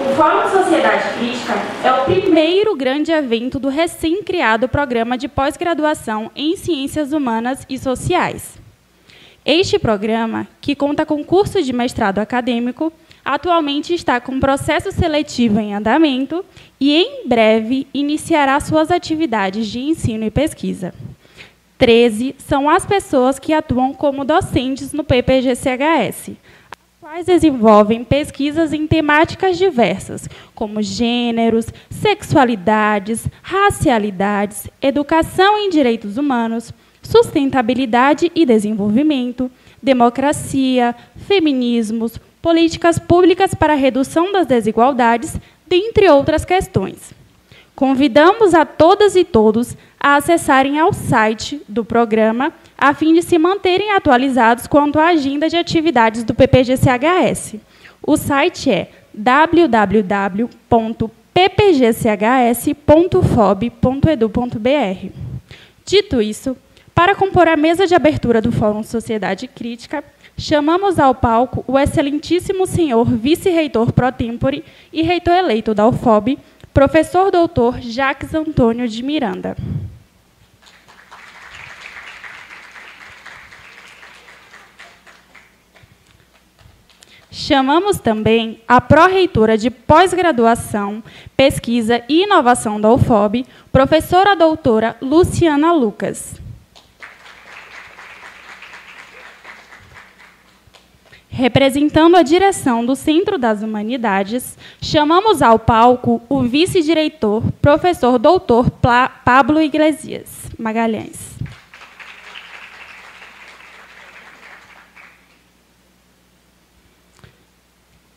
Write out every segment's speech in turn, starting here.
O Fórum Sociedade Crítica é o primeiro grande evento do recém-criado Programa de Pós-Graduação em Ciências Humanas e Sociais. Este programa, que conta com curso de mestrado acadêmico, atualmente está com processo seletivo em andamento e, em breve, iniciará suas atividades de ensino e pesquisa. 13 são as pessoas que atuam como docentes no PPGCHS, quais desenvolvem pesquisas em temáticas diversas, como gêneros, sexualidades, racialidades, educação em direitos humanos, sustentabilidade e desenvolvimento, democracia, feminismos, políticas públicas para a redução das desigualdades, dentre outras questões. Convidamos a todas e todos a acessarem ao site do programa, a fim de se manterem atualizados quanto à agenda de atividades do PPGCHS. O site é www.ppgchs.fob.edu.br. Dito isso, para compor a mesa de abertura do Fórum Sociedade Crítica, chamamos ao palco o excelentíssimo senhor vice-reitor pro tempore e reitor eleito da UFOB, professor doutor Jacques Antônio de Miranda. Chamamos também a pró-reitora de pós-graduação, pesquisa e inovação da UFOB, professora doutora Luciana Lucas. Representando a direção do Centro das Humanidades, chamamos ao palco o vice-diretor, professor doutor Pablo Iglesias Magalhães.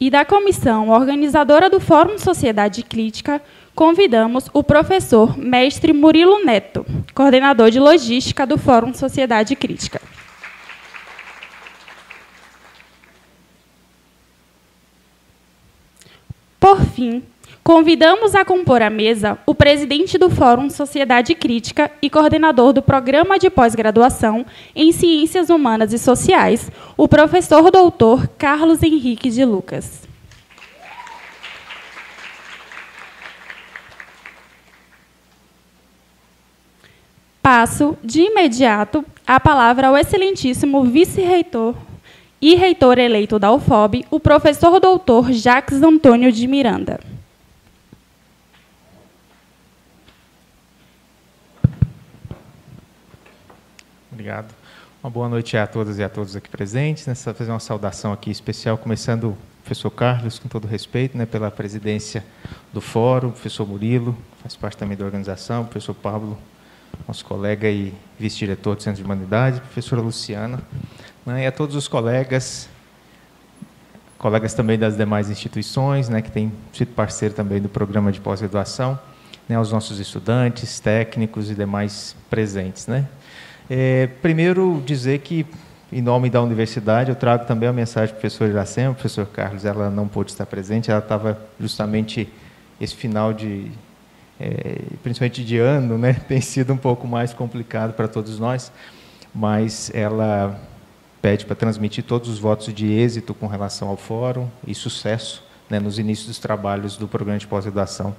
E da comissão organizadora do Fórum Sociedade Crítica, convidamos o professor mestre Murilo Neto, coordenador de logística do Fórum Sociedade Crítica. Por fim, convidamos a compor a mesa o presidente do Fórum Sociedade Crítica e coordenador do Programa de Pós-Graduação em Ciências Humanas e Sociais, o professor doutor Carlos Henrique de Lucas. Passo, de imediato, a palavra ao excelentíssimo vice-reitor e reitor eleito da UFOB, o professor doutor Jacques Antônio de Miranda. Obrigado. Uma boa noite a todas e a todos aqui presentes. Nessa fazer uma saudação aqui especial, começando o professor Carlos, com todo respeito, pela presidência do Fórum, professor Murilo, faz parte também da organização, professor Pablo, nosso colega e vice-diretor do Centro de Humanidades, professora Luciana, e a todos os colegas também das demais instituições, que têm sido parceiro também do programa de pós-graduação, aos nossos estudantes, técnicos e demais presentes. Primeiro, dizer que, em nome da universidade, eu trago também a mensagem do professor Iracema. O professor Carlos, ela não pôde estar presente, ela estava justamente esse final de... principalmente de ano, tem sido um pouco mais complicado para todos nós, mas ela pede para transmitir todos os votos de êxito com relação ao fórum e sucesso nos inícios dos trabalhos do programa de pós-graduação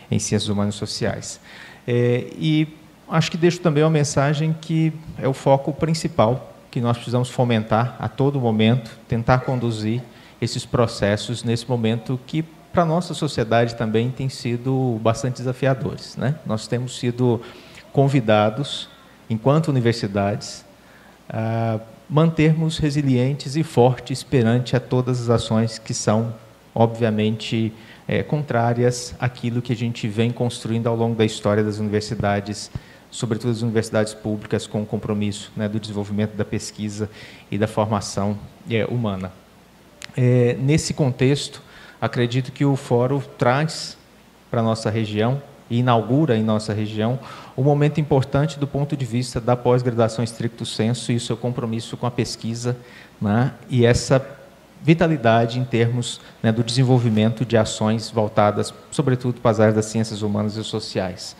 em Ciências Humanas e Sociais. E acho que deixo também uma mensagem que é o foco principal que nós precisamos fomentar a todo momento, tentar conduzir esses processos nesse momento que, para a nossa sociedade, também tem sido bastante desafiadores. Nós temos sido convidados, enquanto universidades, a mantermos resilientes e fortes perante a todas as ações que são, obviamente, contrárias àquilo que a gente vem construindo ao longo da história das universidades, sobretudo as universidades públicas, com o compromisso do desenvolvimento da pesquisa e da formação humana. Nesse contexto, acredito que o Fórum traz para a nossa região e inaugura em nossa região um momento importante do ponto de vista da pós-graduação stricto sensu e o seu compromisso com a pesquisa, e essa vitalidade em termos do desenvolvimento de ações voltadas, sobretudo, para as áreas das ciências humanas e sociais.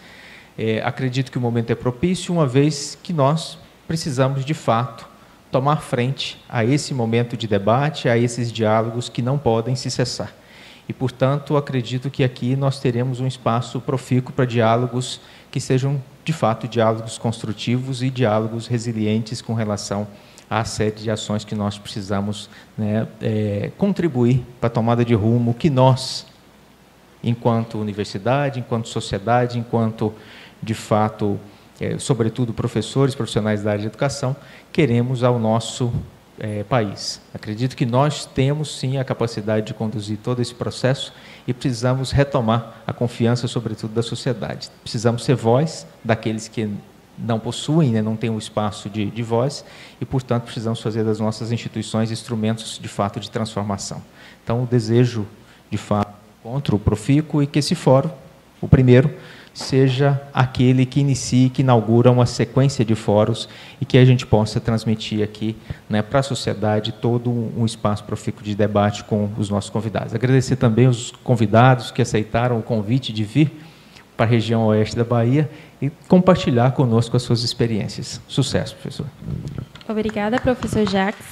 Acredito que o momento é propício, uma vez que nós precisamos, de fato, tomar frente a esse momento de debate, a esses diálogos que não podem se cessar. E, portanto, acredito que aqui nós teremos um espaço profícuo para diálogos que sejam, de fato, diálogos construtivos e diálogos resilientes com relação à série de ações que nós precisamos, né, contribuir para a tomada de rumo que nós, enquanto universidade, enquanto sociedade, enquanto, de fato, sobretudo professores, profissionais da área de educação, queremos ao nosso país. Acredito que nós temos, sim, a capacidade de conduzir todo esse processo e precisamos retomar a confiança, sobretudo, da sociedade. Precisamos ser voz daqueles que não possuem, né, não têm um espaço de voz e, portanto, precisamos fazer das nossas instituições instrumentos, de fato, de transformação. Então, o desejo, de fato, contra o profícuo e que esse fórum, o primeiro, seja aquele que inicie, que inaugura uma sequência de fóruns e que a gente possa transmitir aqui, né, para a sociedade todo um espaço profícuo de debate com os nossos convidados. Agradecer também os convidados que aceitaram o convite de vir para a região oeste da Bahia e compartilhar conosco as suas experiências. Sucesso, professor. Obrigada, professor Jacques.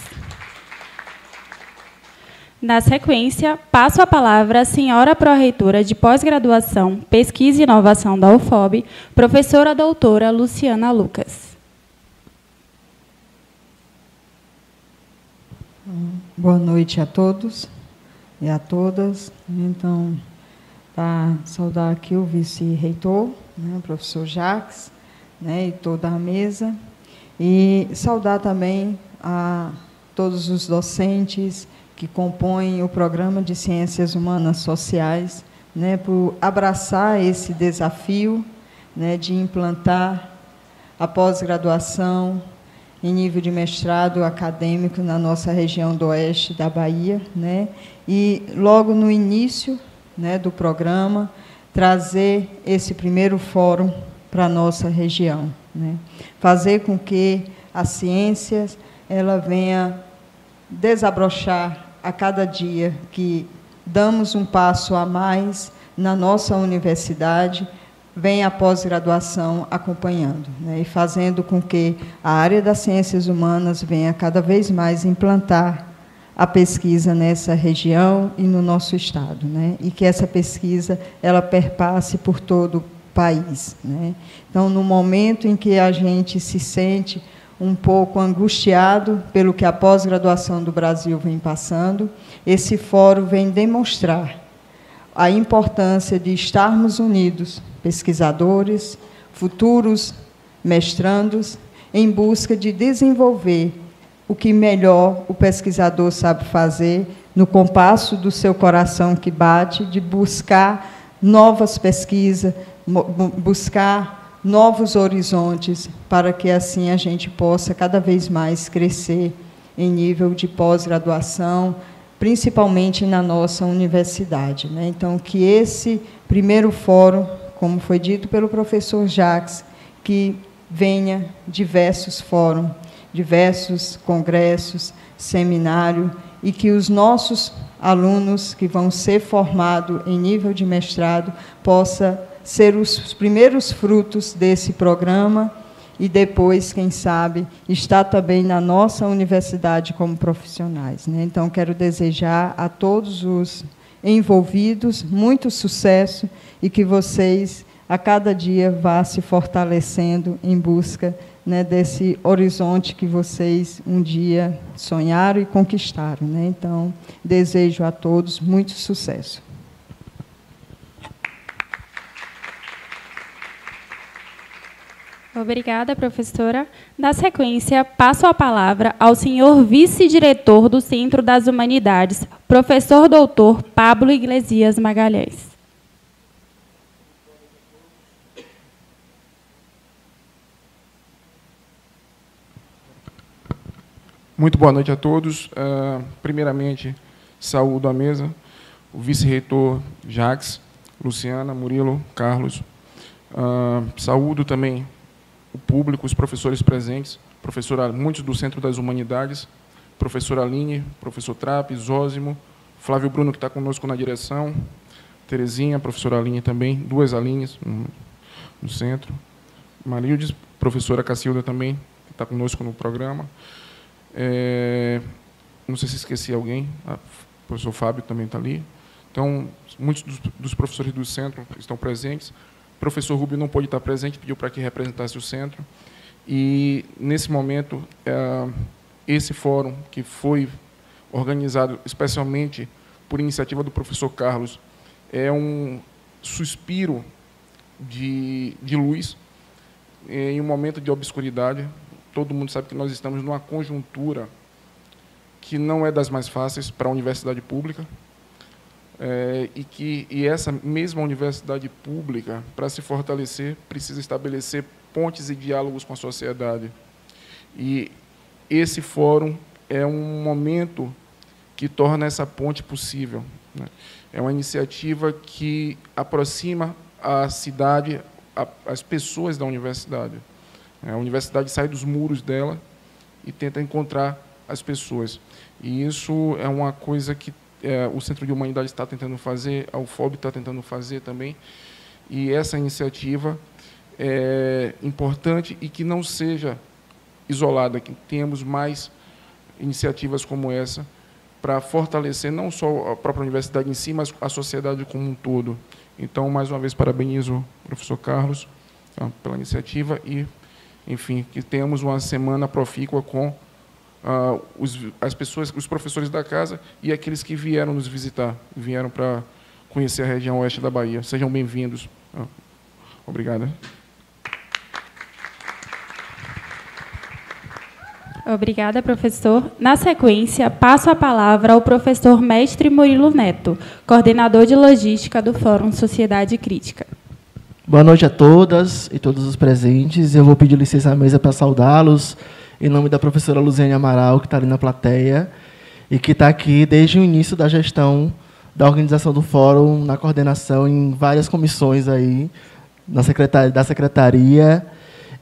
Na sequência, passo a palavra à senhora pró-reitora de pós-graduação, pesquisa e inovação da UFOB, professora doutora Luciana Lucas. Boa noite a todos e a todas. Então, para saudar aqui o vice-reitor, né, o professor Jacques, né, e toda a mesa, e saudar também a todos os docentes que compõem o Programa de Ciências Humanas Sociais, né, por abraçar esse desafio, né, de implantar a pós-graduação em nível de mestrado acadêmico na nossa região do oeste da Bahia, né, e logo no início, né, do programa, trazer esse primeiro fórum para a nossa região, né, fazer com que a ciência ela venha desabrochar a cada dia que damos um passo a mais na nossa universidade, vem a pós-graduação acompanhando, né, e fazendo com que a área das ciências humanas venha cada vez mais implantar a pesquisa nessa região e no nosso estado, né, e que essa pesquisa ela perpasse por todo o país, né. Então, no momento em que a gente se sente um pouco angustiado pelo que a pós-graduação do Brasil vem passando, esse fórum vem demonstrar a importância de estarmos unidos, pesquisadores, futuros mestrandos, em busca de desenvolver o que melhor o pesquisador sabe fazer, no compasso do seu coração que bate, de buscar novas pesquisas, buscar novos horizontes, para que assim a gente possa cada vez mais crescer em nível de pós-graduação, principalmente na nossa universidade, né? Então, que esse primeiro fórum, como foi dito pelo professor Jacques, que venha diversos fóruns, diversos congressos, seminários, e que os nossos alunos que vão ser formados em nível de mestrado possam ser os primeiros frutos desse programa e depois, quem sabe, estar também na nossa universidade como profissionais, né? Então, quero desejar a todos os envolvidos muito sucesso e que vocês, a cada dia, vá se fortalecendo em busca, né, desse horizonte que vocês um dia sonharam e conquistaram, né? Então, desejo a todos muito sucesso. Obrigada, professora. Na sequência, passo a palavra ao senhor vice-diretor do Centro das Humanidades, professor doutor Pablo Iglesias Magalhães. Muito boa noite a todos. Primeiramente, saúdo a mesa, o vice-reitor Jacques, Luciana, Murilo, Carlos. Saúdo também o público, os professores presentes, muitos do Centro das Humanidades, professora Aline, professor Trapp, Zósimo, Flávio Bruno, que está conosco na direção, Terezinha, professora Aline também, duas Alines no centro, Marildes, professora Cacilda também, que está conosco no programa. Não sei se esqueci alguém, o professor Fábio também está ali, Então, muitos dos professores do centro estão presentes. O professor Rubio não pôde estar presente, pediu para que representasse o centro. E, nesse momento, esse fórum, que foi organizado especialmente por iniciativa do professor Carlos, é um suspiro de luz em um momento de obscuridade. Todo mundo sabe que nós estamos numa conjuntura que não é das mais fáceis para a universidade pública, e essa mesma universidade pública, para se fortalecer, precisa estabelecer pontes e diálogos com a sociedade. E esse fórum é um momento que torna essa ponte possível, né? É uma iniciativa que aproxima a cidade, as pessoas da universidade. A universidade sai dos muros dela e tenta encontrar as pessoas. E isso é uma coisa que o Centro de Humanidades está tentando fazer, a UFOB está tentando fazer também. E essa iniciativa é importante e que não seja isolada, que tenhamos mais iniciativas como essa para fortalecer não só a própria universidade em si, mas a sociedade como um todo. Então, mais uma vez, parabenizo o professor Carlos pela iniciativa e, enfim, que tenhamos uma semana profícua com as pessoas, os professores da casa e aqueles que vieram nos visitar, vieram para conhecer a região oeste da Bahia. Sejam bem-vindos. Obrigado. Obrigada, professor. Na sequência, passo a palavra ao professor mestre Murilo Neto, coordenador de logística do Fórum Sociedade Crítica. Boa noite a todas e todos os presentes. Eu vou pedir licença à mesa para saudá-los, em nome da professora Luziane Amaral, que está ali na plateia, e que está aqui desde o início da gestão da organização do Fórum, na coordenação em várias comissões aí, da secretaria,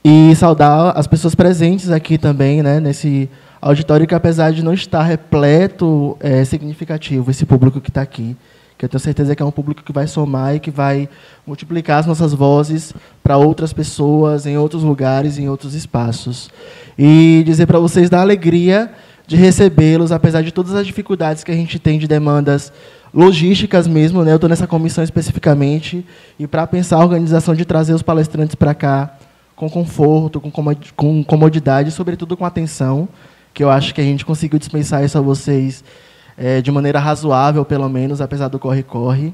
e saudar as pessoas presentes aqui também, né, nesse auditório, que apesar de não estar repleto, é significativo esse público que está aqui, que eu tenho certeza que é um público que vai somar e que vai multiplicar as nossas vozes para outras pessoas, em outros lugares, em outros espaços. E dizer para vocês da alegria de recebê-los, apesar de todas as dificuldades que a gente tem de demandas logísticas mesmo, né? Eu estou nessa comissão especificamente, e para pensar a organização de trazer os palestrantes para cá com conforto, com comodidade, e, sobretudo, com atenção, que eu acho que a gente conseguiu dispensar isso a vocês de maneira razoável, pelo menos, apesar do corre-corre.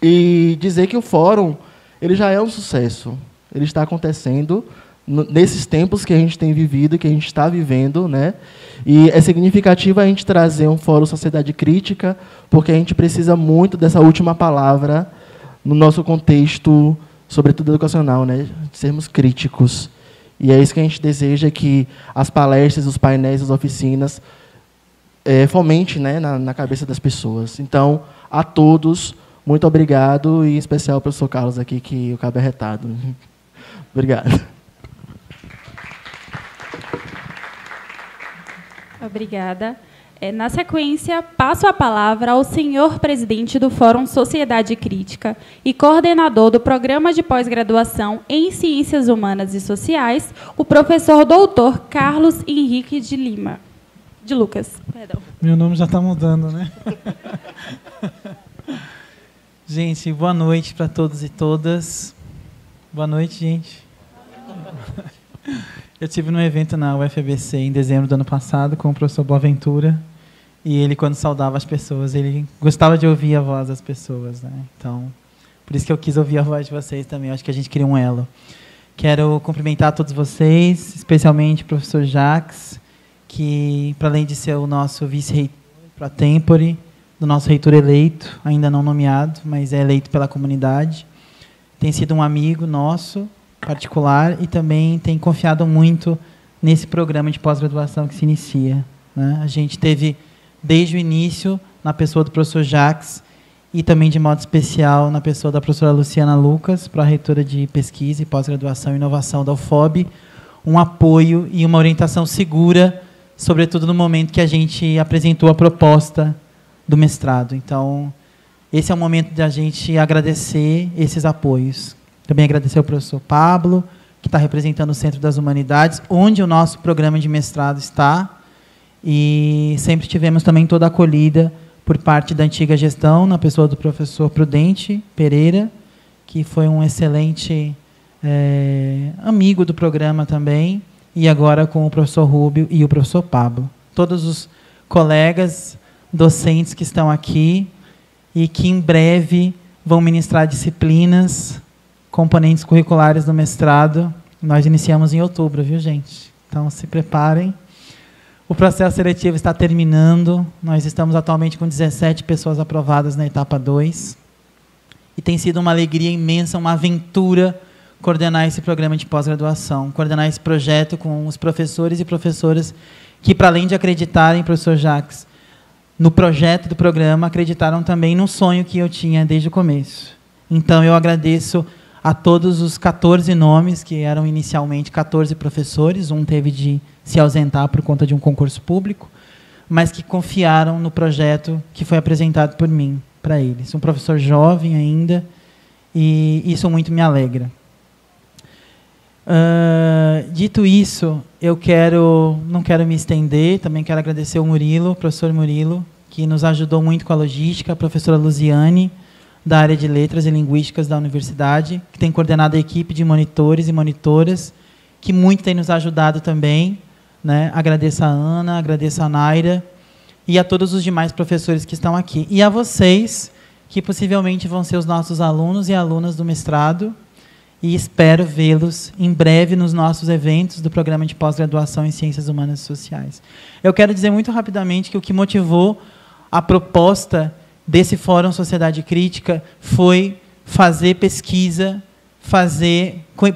E dizer que o fórum ele já é um sucesso. Ele está acontecendo nesses tempos que a gente tem vivido, que a gente está vivendo, né? E é significativo a gente trazer um fórum Sociedade Crítica, porque a gente precisa muito dessa última palavra no nosso contexto, sobretudo educacional, né? De sermos críticos. E é isso que a gente deseja, que as palestras, os painéis, as oficinas fomente, né, na cabeça das pessoas. Então, a todos, muito obrigado, e em especial ao professor Carlos aqui, que o cabo é retado. Obrigado. Obrigada. Na sequência, passo a palavra ao senhor presidente do Fórum Sociedade Crítica e coordenador do Programa de Pós-Graduação em Ciências Humanas e Sociais, o professor doutor Carlos Henrique de Lucas. Perdão. Meu nome já está mudando, né? Gente, boa noite para todos e todas. Boa noite, gente. Eu estive num evento na UFABC em dezembro do ano passado com o professor Boaventura, e ele, quando saudava as pessoas, ele gostava de ouvir a voz das pessoas, né? Então, por isso que eu quis ouvir a voz de vocês também. Eu acho que a gente cria um elo. Quero cumprimentar todos vocês, especialmente o professor Jacques, que, para além de ser o nosso vice-reitor pro tempore, do nosso reitor eleito, ainda não nomeado, mas é eleito pela comunidade, tem sido um amigo nosso, particular, e também tem confiado muito nesse programa de pós-graduação que se inicia, né? A gente teve, desde o início, na pessoa do professor Jacques, e também, de modo especial, na pessoa da professora Luciana Lucas, pró-reitora de pesquisa e pós-graduação e inovação da UFOB, um apoio e uma orientação segura, sobretudo no momento que a gente apresentou a proposta do mestrado. Então, esse é o momento de a gente agradecer esses apoios. Também agradecer ao professor Pablo, que está representando o Centro das Humanidades, onde o nosso programa de mestrado está, e sempre tivemos também toda a acolhida por parte da antiga gestão, na pessoa do professor Prudente Pereira, que foi um excelente amigo do programa também, e agora com o professor Rúbio e o professor Pablo. Todos os colegas docentes que estão aqui e que em breve vão ministrar disciplinas, componentes curriculares do mestrado. Nós iniciamos em outubro, viu, gente? Então, se preparem. O processo seletivo está terminando. Nós estamos atualmente com 17 pessoas aprovadas na etapa 2. E tem sido uma alegria imensa, uma aventura coordenar esse programa de pós-graduação, coordenar esse projeto com os professores e professoras que, para além de acreditarem, professor Jacques, no projeto do programa, acreditaram também no sonho que eu tinha desde o começo. Então, eu agradeço a todos os 14 nomes, que eram inicialmente 14 professores, um teve de se ausentar por conta de um concurso público, mas que confiaram no projeto que foi apresentado por mim para eles. Um professor jovem ainda, e isso muito me alegra. Dito isso, eu não quero me estender, também quero agradecer o Murilo, o professor Murilo, que nos ajudou muito com a logística, a professora Luziane, da área de Letras e Linguísticas da universidade, que tem coordenado a equipe de monitores e monitoras, que muito tem nos ajudado também, né? Agradeço a Ana, agradeço a Naira e a todos os demais professores que estão aqui. E a vocês, que possivelmente vão ser os nossos alunos e alunas do mestrado, e espero vê-los em breve nos nossos eventos do programa de pós-graduação em Ciências Humanas e Sociais. Eu quero dizer muito rapidamente que o que motivou a proposta desse Fórum Sociedade Crítica foi fazer pesquisa,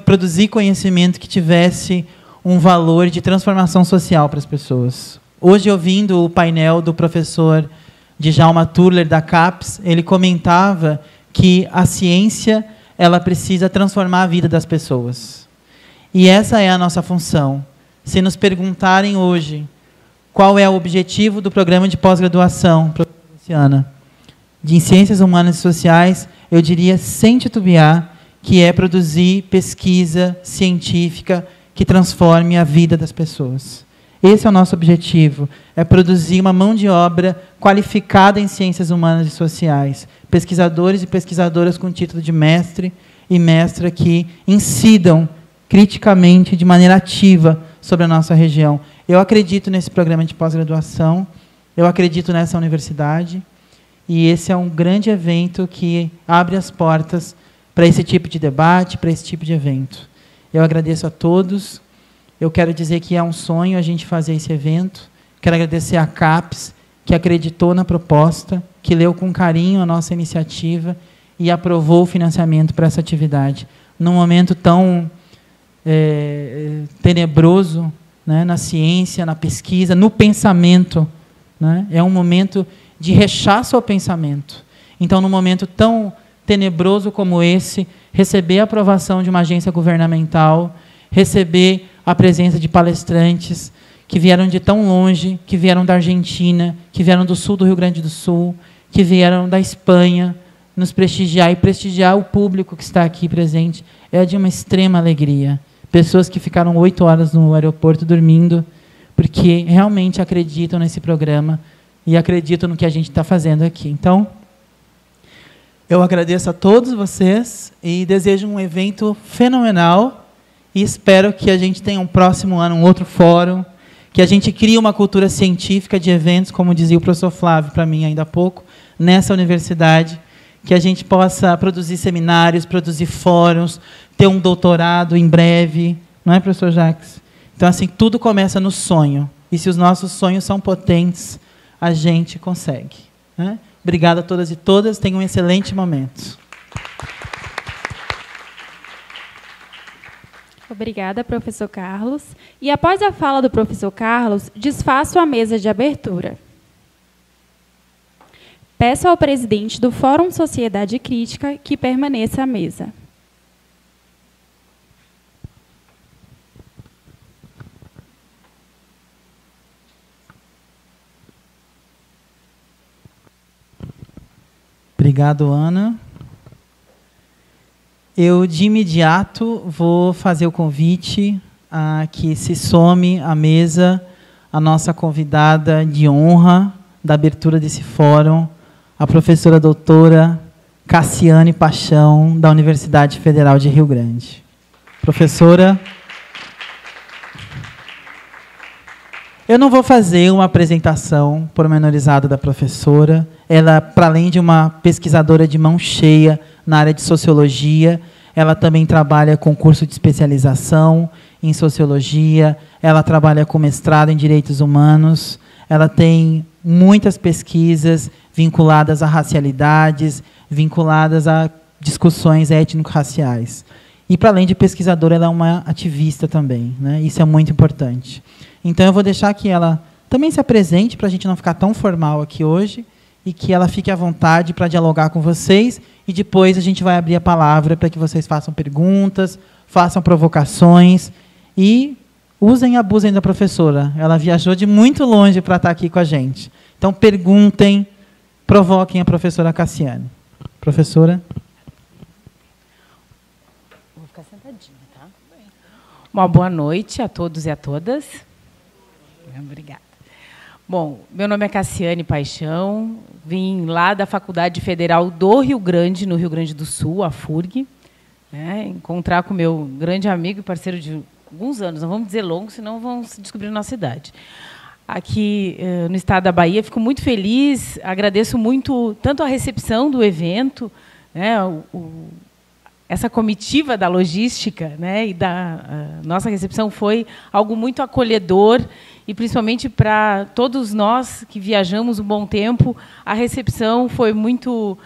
produzir conhecimento que tivesse um valor de transformação social para as pessoas. Hoje, ouvindo o painel do professor Djalma Turler, da CAPES, ele comentava que a ciência ela precisa transformar a vida das pessoas. E essa é a nossa função. Se nos perguntarem hoje qual é o objetivo do programa de pós-graduação, professora Luciana, de Ciências Humanas e Sociais, eu diria, sem titubear, que é produzir pesquisa científica que transforme a vida das pessoas. Esse é o nosso objetivo, é produzir uma mão de obra qualificada em Ciências Humanas e Sociais, pesquisadores e pesquisadoras com título de mestre e mestra que incidam criticamente, de maneira ativa, sobre a nossa região. Eu acredito nesse programa de pós-graduação, eu acredito nessa universidade, e esse é um grande evento que abre as portas para esse tipo de debate, para esse tipo de evento. Eu agradeço a todos. Eu quero dizer que é um sonho a gente fazer esse evento. Quero agradecer à CAPES, que acreditou na proposta, que leu com carinho a nossa iniciativa e aprovou o financiamento para essa atividade. Num momento tão tenebroso, né, na ciência, na pesquisa, no pensamento, né, é um momento de rechaço ao pensamento. Então, num momento tão tenebroso como esse, receber a aprovação de uma agência governamental, receber a presença de palestrantes que vieram de tão longe, que vieram da Argentina, que vieram do sul do Rio Grande do Sul, que vieram da Espanha, nos prestigiar e prestigiar o público que está aqui presente, é de uma extrema alegria. Pessoas que ficaram 8 horas no aeroporto dormindo, porque realmente acreditam nesse programa e acreditam no que a gente está fazendo aqui. Então, eu agradeço a todos vocês e desejo um evento fenomenal e espero que a gente tenha um próximo ano, um outro fórum, que a gente crie uma cultura científica de eventos, como dizia o professor Flávio para mim ainda há pouco, nessa universidade, que a gente possa produzir seminários, produzir fóruns, ter um doutorado em breve, não é, professor Jacques? Então, assim, tudo começa no sonho. E se os nossos sonhos são potentes, a gente consegue. Né? Obrigada a todas e todas. Tenham um excelente momento. Obrigada, professor Carlos. E após a fala do professor Carlos, desfaço a mesa de abertura. Peço ao presidente do Fórum Sociedade Crítica que permaneça à mesa. Obrigado, Ana. Eu, de imediato, vou fazer o convite a que se some à mesa a nossa convidada de honra, da abertura desse fórum, a professora doutora Cassiane Paixão, da Universidade Federal de Rio Grande. Professora, eu não vou fazer uma apresentação pormenorizada da professora. Ela, para além de uma pesquisadora de mão cheia na área de sociologia, ela também trabalha com curso de especialização em sociologia, ela trabalha com mestrado em direitos humanos, ela tem muitas pesquisas vinculadas a racialidades, vinculadas a discussões étnico-raciais. E, para além de pesquisadora, ela é uma ativista também, né? Isso é muito importante. Então, eu vou deixar que ela também se apresente, para a gente não ficar tão formal aqui hoje, e que ela fique à vontade para dialogar com vocês, e depois a gente vai abrir a palavra para que vocês façam perguntas, façam provocações, e usem e abusem da professora. Ela viajou de muito longe para estar aqui com a gente. Então, perguntem, provoquem a professora Cassiane. Professora? Vou ficar sentadinha, tá? Uma boa noite a todos e a todas. Obrigada. Bom, meu nome é Cassiane Paixão, vim lá da Faculdade Federal do Rio Grande, no Rio Grande do Sul, a FURG, né, encontrar com meu grande amigo e parceiro de alguns anos, não vamos dizer longo, senão vão se descobrir na nossa idade. Aqui no estado da Bahia, fico muito feliz, agradeço muito tanto a recepção do evento, né, essa comitiva da logística, né, e da nossa recepção foi algo muito acolhedor, e principalmente para todos nós que viajamos um bom tempo, a recepção foi muito...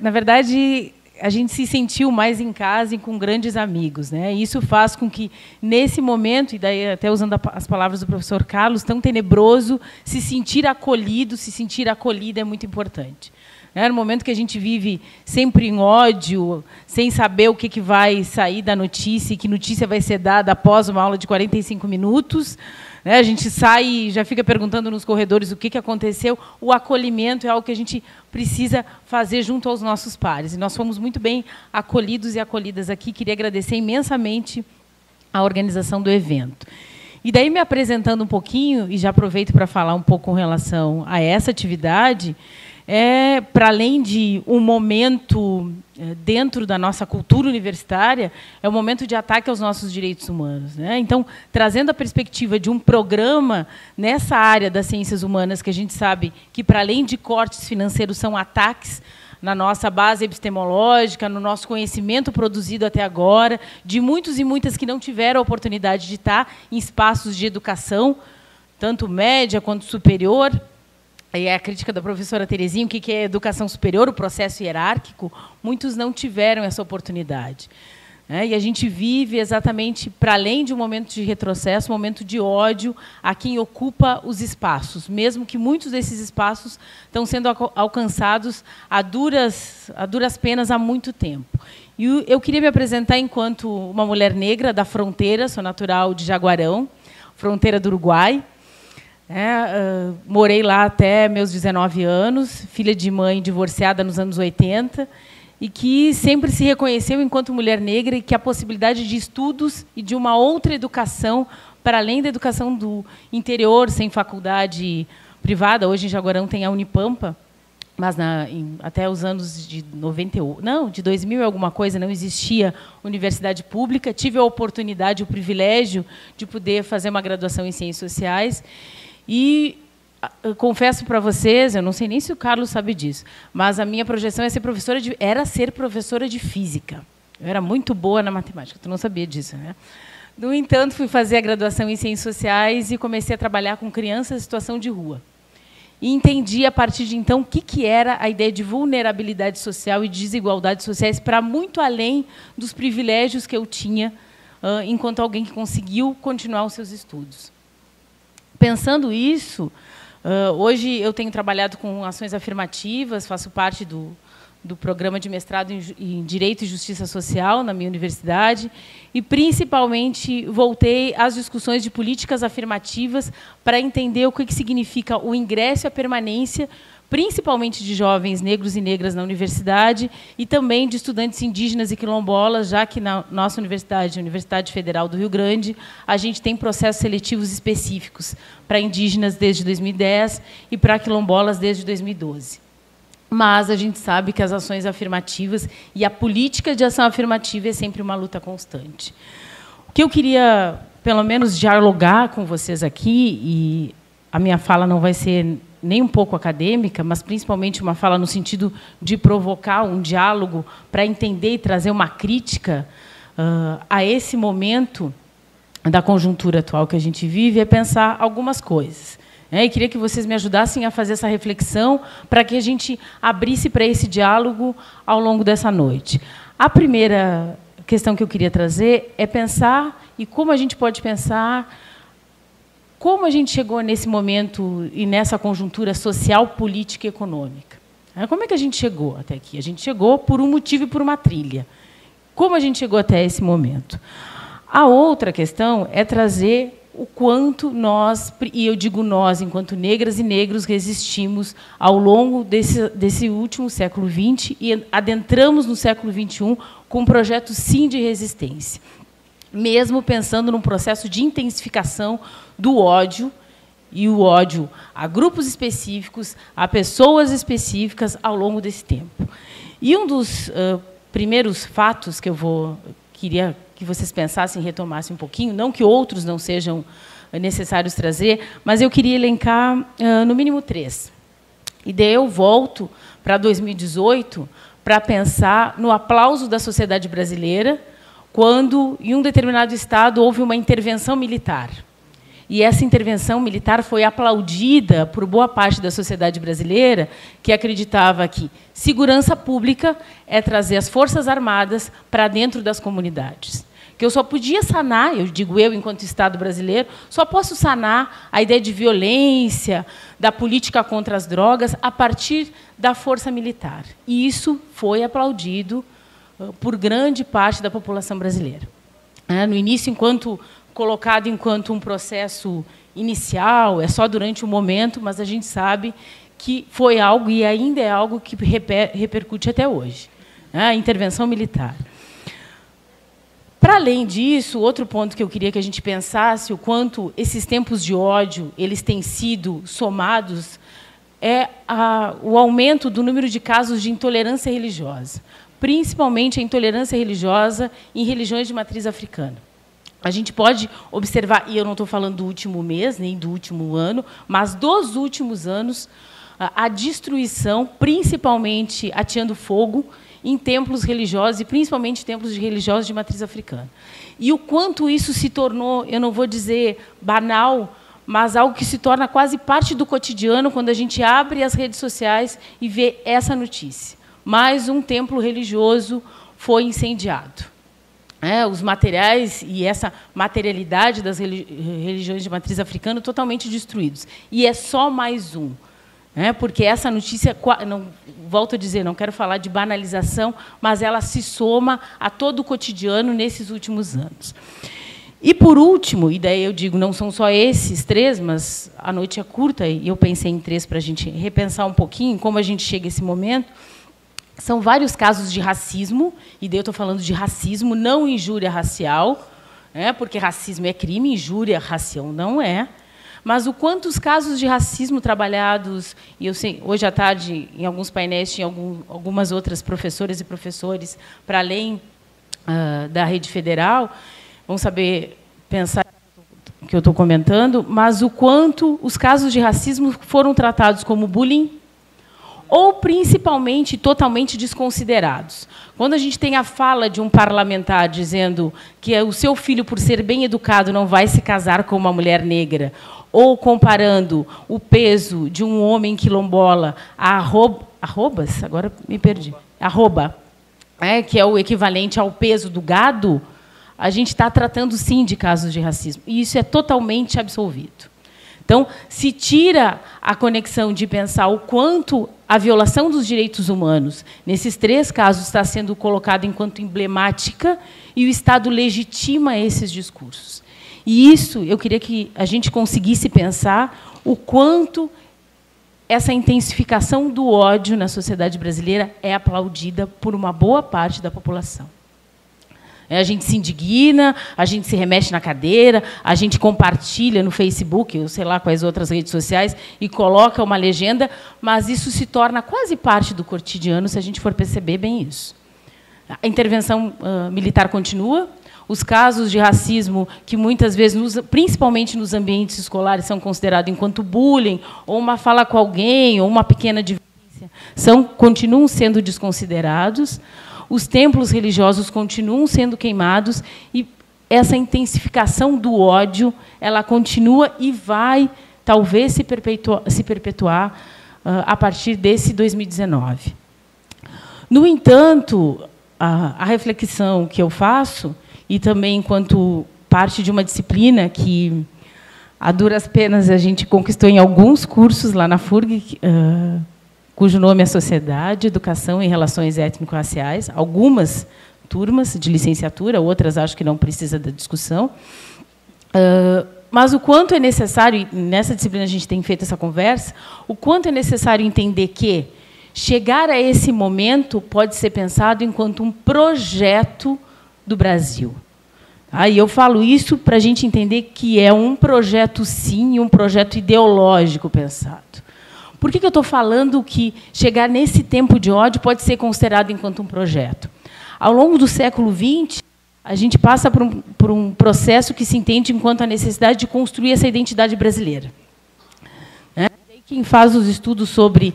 na verdade, a gente se sentiu mais em casa e com grandes amigos, né? E isso faz com que, nesse momento, e daí até usando as palavras do professor Carlos, tão tenebroso, se sentir acolhido, se sentir acolhida é muito importante. No momento que a gente vive sempre em ódio, sem saber o que vai sair da notícia, e que notícia vai ser dada após uma aula de 45 minutos, né? A gente sai e já fica perguntando nos corredores o que aconteceu. O acolhimento é algo que a gente precisa fazer junto aos nossos pares. E nós fomos muito bem acolhidos e acolhidas aqui. Queria agradecer imensamente a organização do evento. E daí, me apresentando um pouquinho, e já aproveito para falar um pouco com relação a essa atividade, para além de um momento dentro da nossa cultura universitária, é um momento de ataque aos nossos direitos humanos, né? Então, trazendo a perspectiva de um programa nessa área das ciências humanas, que a gente sabe que, para além de cortes financeiros, são ataques na nossa base epistemológica, no nosso conhecimento produzido até agora, de muitos e muitas que não tiveram a oportunidade de estar em espaços de educação, tanto média quanto superior. E a crítica da professora Terezinha, o que é educação superior, o processo hierárquico, muitos não tiveram essa oportunidade. E a gente vive exatamente, para além de um momento de retrocesso, um momento de ódio a quem ocupa os espaços, mesmo que muitos desses espaços estão sendo alcançados a duras penas há muito tempo. E eu queria me apresentar enquanto uma mulher negra da fronteira, sou natural de Jaguarão, fronteira do Uruguai. Morei lá até meus 19 anos, filha de mãe divorciada nos anos 80, e que sempre se reconheceu enquanto mulher negra, e que a possibilidade de estudos e de uma outra educação, para além da educação do interior, sem faculdade privada, hoje em Jaguarão tem a Unipampa, mas até os anos de 98, não, de 2000 e alguma coisa, não existia universidade pública. Tive a oportunidade, o privilégio de poder fazer uma graduação em Ciências Sociais. E confesso para vocês, eu não sei nem se o Carlos sabe disso, mas a minha projeção era ser professora de física. Eu era muito boa na matemática, tu não sabia disso, né? No entanto, fui fazer a graduação em Ciências Sociais e comecei a trabalhar com crianças em situação de rua. E entendi, a partir de então, o que era a ideia de vulnerabilidade social e de desigualdades sociais, para muito além dos privilégios que eu tinha enquanto alguém que conseguiu continuar os seus estudos. Pensando isso, hoje eu tenho trabalhado com ações afirmativas, faço parte do programa de mestrado em Direito e Justiça Social na minha universidade, e, principalmente, voltei às discussões de políticas afirmativas para entender o que significa o ingresso e a permanência principalmente de jovens negros e negras na universidade e também de estudantes indígenas e quilombolas, já que na nossa universidade, a Universidade Federal do Rio Grande, a gente tem processos seletivos específicos para indígenas desde 2010 e para quilombolas desde 2012. Mas a gente sabe que as ações afirmativas e a política de ação afirmativa é sempre uma luta constante. O que eu queria, pelo menos, dialogar com vocês aqui, e a minha fala não vai ser nem um pouco acadêmica, mas principalmente uma fala no sentido de provocar um diálogo para entender e trazer uma crítica a esse momento da conjuntura atual que a gente vive, é pensar algumas coisas. E queria que vocês me ajudassem a fazer essa reflexão para que a gente abrisse para esse diálogo ao longo dessa noite. A primeira questão que eu queria trazer é pensar, e como a gente pode pensar, como a gente chegou nesse momento e nessa conjuntura social, política e econômica. Como é que a gente chegou até aqui? A gente chegou por um motivo e por uma trilha. Como a gente chegou até esse momento? A outra questão é trazer o quanto nós, e eu digo nós, enquanto negras e negros, resistimos ao longo desse último século XX e adentramos no século XXI com um projeto, sim, de resistência, mesmo pensando num processo de intensificação do ódio, e o ódio a grupos específicos, a pessoas específicas, ao longo desse tempo. E um dos primeiros fatos que eu queria que vocês pensassem e retomassem um pouquinho, não que outros não sejam necessários trazer, mas eu queria elencar, no mínimo, 3. E daí eu volto para 2018 para pensar no aplauso da sociedade brasileira quando, em um determinado estado, houve uma intervenção militar. E essa intervenção militar foi aplaudida por boa parte da sociedade brasileira, que acreditava que segurança pública é trazer as Forças Armadas para dentro das comunidades. Que eu só podia sanar, eu digo eu, enquanto Estado brasileiro, só posso sanar a ideia de violência, da política contra as drogas, a partir da força militar. E isso foi aplaudido por grande parte da população brasileira. No início, colocado enquanto um processo inicial, é só durante um momento, mas a gente sabe que foi algo, e ainda é algo, que repercute até hoje. A intervenção militar. Para além disso, outro ponto que eu queria que a gente pensasse, o quanto esses tempos de ódio eles têm sido somados, é o aumento do número de casos de intolerância religiosa, principalmente a intolerância religiosa em religiões de matriz africana. A gente pode observar, e eu não estou falando do último mês, nem do último ano, mas dos últimos anos, a destruição, principalmente ateando fogo, em templos religiosos, e principalmente templos religiosos de matriz africana. E o quanto isso se tornou, eu não vou dizer banal, mas algo que se torna quase parte do cotidiano quando a gente abre as redes sociais e vê essa notícia. Mais um templo religioso foi incendiado. Os materiais e essa materialidade das religiões de matriz africana totalmente destruídos. E é só mais um. Porque essa notícia, volto a dizer, não quero falar de banalização, mas ela se soma a todo o cotidiano nesses últimos anos. E, por último, e daí eu digo, não são só esses 3, mas a noite é curta, e eu pensei em 3 para a gente repensar um pouquinho como a gente chega a esse momento. São vários casos de racismo, e daí eu estou falando de racismo, não injúria racial, porque racismo é crime, injúria racial não é. Mas o quanto os casos de racismo trabalhados, e eu sei, hoje à tarde, em alguns painéis, tinha algumas outras professoras e professores, para além da rede federal, vão saber pensar o que eu estou comentando, mas o quanto os casos de racismo foram tratados como bullying, ou, principalmente, totalmente desconsiderados. Quando a gente tem a fala de um parlamentar dizendo que o seu filho, por ser bem educado, não vai se casar com uma mulher negra, ou comparando o peso de um homem quilombola a arrobas, agora me perdi, arroba, que é o equivalente ao peso do gado, a gente está tratando, sim, de casos de racismo. E isso é totalmente absolvido. Então, se tira a conexão de pensar o quanto a violação dos direitos humanos, nesses 3 casos, está sendo colocada enquanto emblemática, e o Estado legitima esses discursos. E isso, eu queria que a gente conseguisse pensar o quanto essa intensificação do ódio na sociedade brasileira é aplaudida por uma boa parte da população. A gente se indigna, a gente se remete na cadeira, a gente compartilha no Facebook, ou sei lá quais outras redes sociais, e coloca uma legenda, mas isso se torna quase parte do cotidiano, se a gente for perceber bem isso. A intervenção militar continua, os casos de racismo, que muitas vezes, principalmente nos ambientes escolares, são considerados enquanto bullying, ou uma fala com alguém, ou uma pequena divergência, continuam sendo desconsiderados. Os templos religiosos continuam sendo queimados e essa intensificação do ódio, ela continua e vai, talvez, se perpetuar a partir desse 2019. No entanto, a reflexão que eu faço, e também enquanto parte de uma disciplina que, a duras penas, a gente conquistou em alguns cursos lá na FURG, cujo nome é Sociedade, Educação e Relações Étnico-Raciais, algumas turmas de licenciatura, outras acho que não precisa da discussão. Mas o quanto é necessário, nessa disciplina a gente tem feito essa conversa, o quanto é necessário entender que chegar a esse momento pode ser pensado enquanto um projeto do Brasil. E eu falo isso para a gente entender que é um projeto, sim, e um projeto ideológico pensado. Por que eu estou falando que chegar nesse tempo de ódio pode ser considerado enquanto um projeto? Ao longo do século XX, a gente passa por um processo que se entende enquanto a necessidade de construir essa identidade brasileira. Quem faz os estudos sobre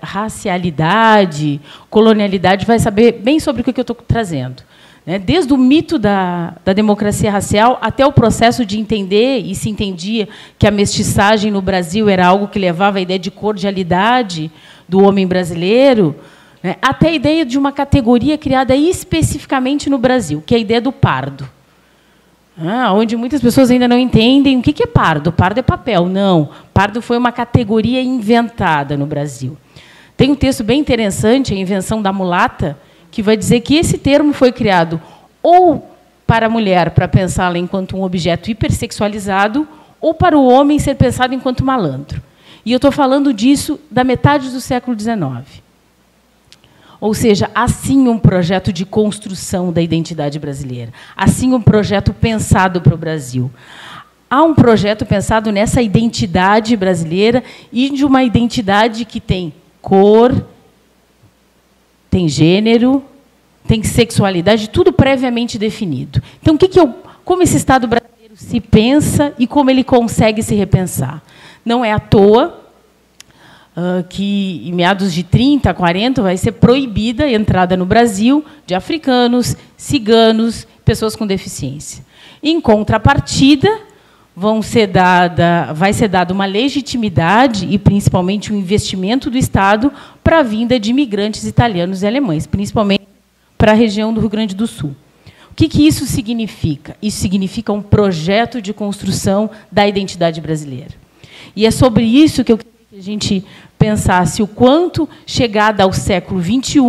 racialidade, colonialidade, vai saber bem sobre o que eu estou trazendo. Desde o mito da democracia racial até o processo de entender, e se entendia que a mestiçagem no Brasil era algo que levava à ideia de cordialidade do homem brasileiro, até a ideia de uma categoria criada especificamente no Brasil, que é a ideia do pardo. Onde muitas pessoas ainda não entendem o que é pardo. Pardo é papel. Não. Pardo foi uma categoria inventada no Brasil. Tem um texto bem interessante, A Invenção da Mulata, que vai dizer que esse termo foi criado ou para a mulher, para pensá-la enquanto um objeto hipersexualizado, ou para o homem ser pensado enquanto malandro. E eu estou falando disso da metade do século XIX. Ou seja, assim um projeto de construção da identidade brasileira. Assim um projeto pensado para o Brasil. Há um projeto pensado nessa identidade brasileira e de uma identidade que tem cor, tem gênero, tem sexualidade, tudo previamente definido. Então, como esse Estado brasileiro se pensa e como ele consegue se repensar? Não é à toa que, em meados de 30, 40, vai ser proibida a entrada no Brasil de africanos, ciganos, pessoas com deficiência. Em contrapartida, vai ser dada uma legitimidade e, principalmente, um investimento do Estado para a vinda de imigrantes italianos e alemães, principalmente para a região do Rio Grande do Sul. O que isso significa? Isso significa um projeto de construção da identidade brasileira. E é sobre isso que eu queria que a gente pensasse o quanto, chegada ao século XXI,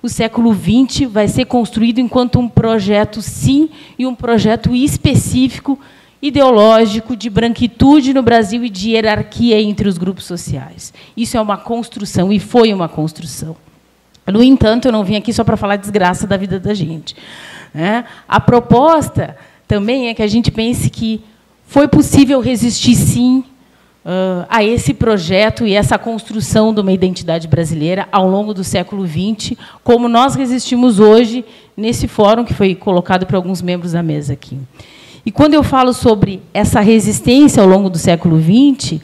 o século XX vai ser construído enquanto um projeto, sim, e um projeto específico, ideológico, de branquitude no Brasil e de hierarquia entre os grupos sociais. Isso é uma construção, e foi uma construção. No entanto, eu não vim aqui só para falar desgraça da vida da gente. A proposta também é que a gente pense que foi possível resistir, sim, a esse projeto e essa construção de uma identidade brasileira ao longo do século XX, como nós resistimos hoje nesse fórum que foi colocado por alguns membros da mesa aqui. E quando eu falo sobre essa resistência ao longo do século XX,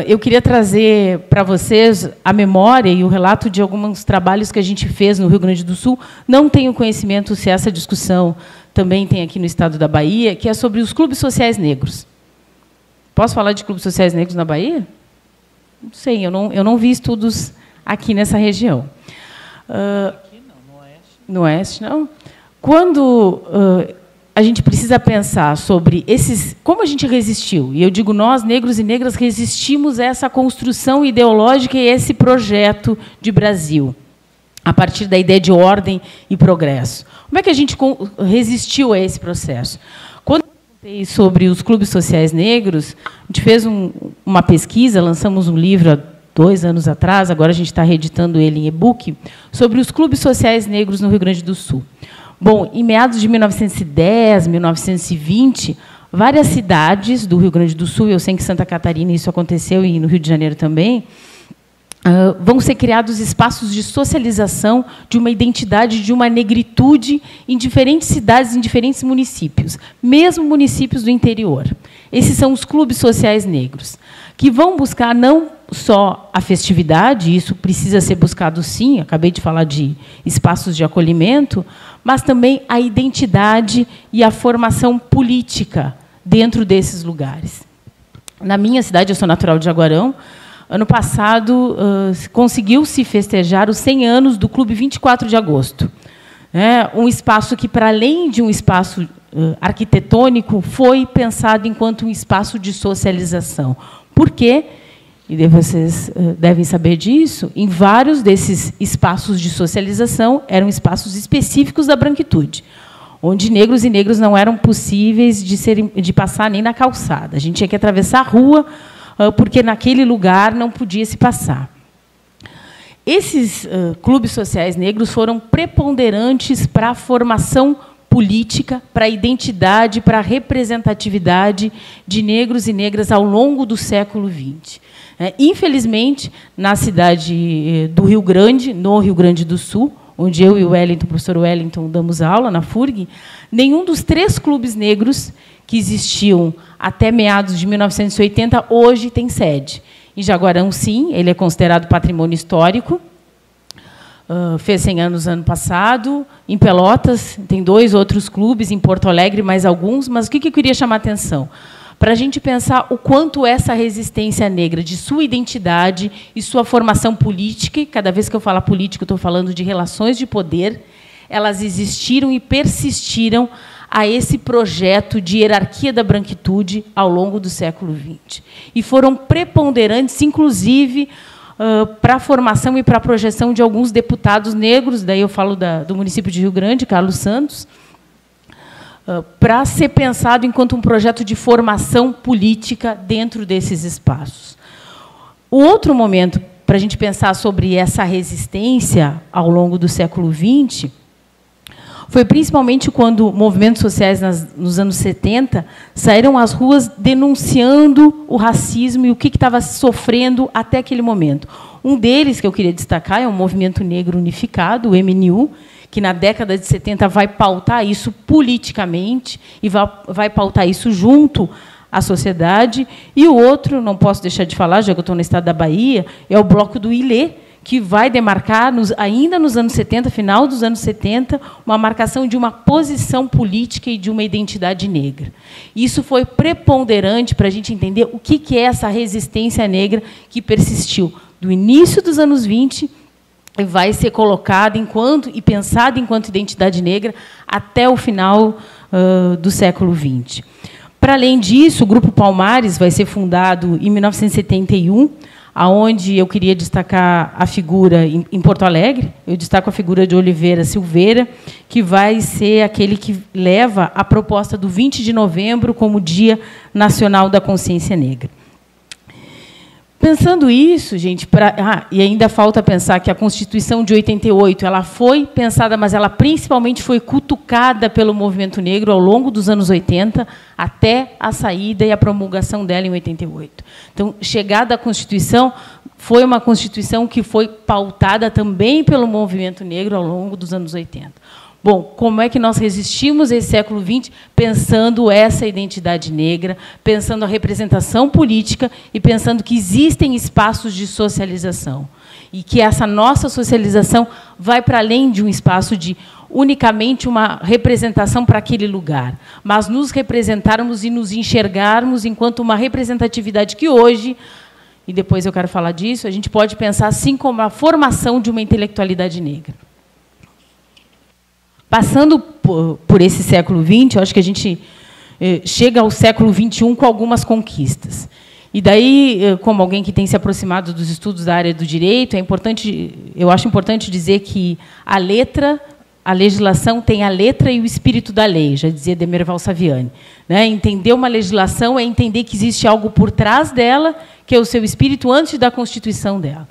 eu queria trazer para vocês a memória e o relato de alguns trabalhos que a gente fez no Rio Grande do Sul. Não tenho conhecimento se essa discussão também tem aqui no estado da Bahia, que é sobre os clubes sociais negros. Posso falar de clubes sociais negros na Bahia? Não sei, eu não vi estudos aqui nessa região. Aqui não, no Oeste. No Oeste, não? Quando a gente precisa pensar sobre como a gente resistiu, e eu digo nós, negros e negras, resistimos a essa construção ideológica e a esse projeto de Brasil, a partir da ideia de ordem e progresso. Como é que a gente resistiu a esse processo? Quando sobre os clubes sociais negros, a gente fez uma pesquisa, lançamos um livro há 2 anos atrás, agora a gente está reeditando ele em e-book, sobre os clubes sociais negros no Rio Grande do Sul. Bom, em meados de 1910, 1920, várias cidades do Rio Grande do Sul, eu sei que em Santa Catarina isso aconteceu e no Rio de Janeiro também, vão ser criados espaços de socialização de uma identidade, de uma negritude em diferentes cidades, em diferentes municípios, mesmo municípios do interior. Esses são os clubes sociais negros, que vão buscar não só a festividade, isso precisa ser buscado sim, acabei de falar de espaços de acolhimento, mas também a identidade e a formação política dentro desses lugares. Na minha cidade, eu sou natural de Jaguarão, ano passado, conseguiu-se festejar os 100 anos do Clube 24 de Agosto. Um espaço que, para além de um espaço arquitetônico, foi pensado enquanto um espaço de socialização. Por quê? E vocês devem saber disso, em vários desses espaços de socialização eram espaços específicos da branquitude, onde negros e negras não eram possíveis de passar nem na calçada. A gente tinha que atravessar a rua, porque naquele lugar não podia se passar. Esses clubes sociais negros foram preponderantes para a formação política, para a identidade, para a representatividade de negros e negras ao longo do século XX. Infelizmente, na cidade do Rio Grande, no Rio Grande do Sul, onde eu e o Wellington, o professor Wellington, damos aula na FURG, nenhum dos 3 clubes negros que existiam até meados de 1980, hoje tem sede. Em Jaguarão, sim, ele é considerado patrimônio histórico, fez 100 anos ano passado. Em Pelotas, tem 2 outros clubes, em Porto Alegre, mais alguns. Mas o que eu queria chamar a atenção? Para a gente pensar o quanto essa resistência negra, de sua identidade e sua formação política, e cada vez que eu falo política, eu estou falando de relações de poder, elas existiram e persistiram a esse projeto de hierarquia da branquitude ao longo do século XX. E foram preponderantes, inclusive, para a formação e para a projeção de alguns deputados negros, daí eu falo do município de Rio Grande, Carlos Santos, para ser pensado enquanto um projeto de formação política dentro desses espaços. O outro momento, para a gente pensar sobre essa resistência ao longo do século XX, foi principalmente quando movimentos sociais nos anos 70 saíram às ruas denunciando o racismo e o que estava sofrendo até aquele momento. Um deles que eu queria destacar é o Movimento Negro Unificado, o MNU, que na década de 70 vai pautar isso politicamente e vai pautar isso junto à sociedade. E o outro, não posso deixar de falar, já que eu estou no estado da Bahia, é o Bloco do Ilê, que vai demarcar, ainda nos anos 70, final dos anos 70, uma marcação de uma posição política e de uma identidade negra. Isso foi preponderante para a gente entender o que é essa resistência negra que persistiu do início dos anos 20 e vai ser colocada e pensada enquanto identidade negra até o final do século XX. Para além disso, o Grupo Palmares vai ser fundado em 1971, aonde eu queria destacar a figura em Porto Alegre, eu destaco a figura de Oliveira Silveira, que vai ser aquele que leva a proposta do 20 de novembro como Dia Nacional da Consciência Negra. Pensando isso, gente, e ainda falta pensar que a Constituição de 88 ela foi pensada, mas ela principalmente foi cutucada pelo movimento negro ao longo dos anos 80, até a saída e a promulgação dela em 88. Então, chegada à Constituição, foi uma Constituição que foi pautada também pelo movimento negro ao longo dos anos 80. Bom, como é que nós resistimos a esse século XX pensando essa identidade negra, pensando a representação política e pensando que existem espaços de socialização e que essa nossa socialização vai para além de um espaço de unicamente uma representação para aquele lugar, mas nos representarmos e nos enxergarmos enquanto uma representatividade que hoje, e depois eu quero falar disso, a gente pode pensar assim como a formação de uma intelectualidade negra. Passando por esse século XX, eu acho que a gente chega ao século XXI com algumas conquistas. E daí, como alguém que tem se aproximado dos estudos da área do direito, eu acho importante dizer que a letra a legislação tem a letra e o espírito da lei, já dizia Demerval Saviani. Né? Entender uma legislação é entender que existe algo por trás dela, que é o seu espírito antes da constituição dela.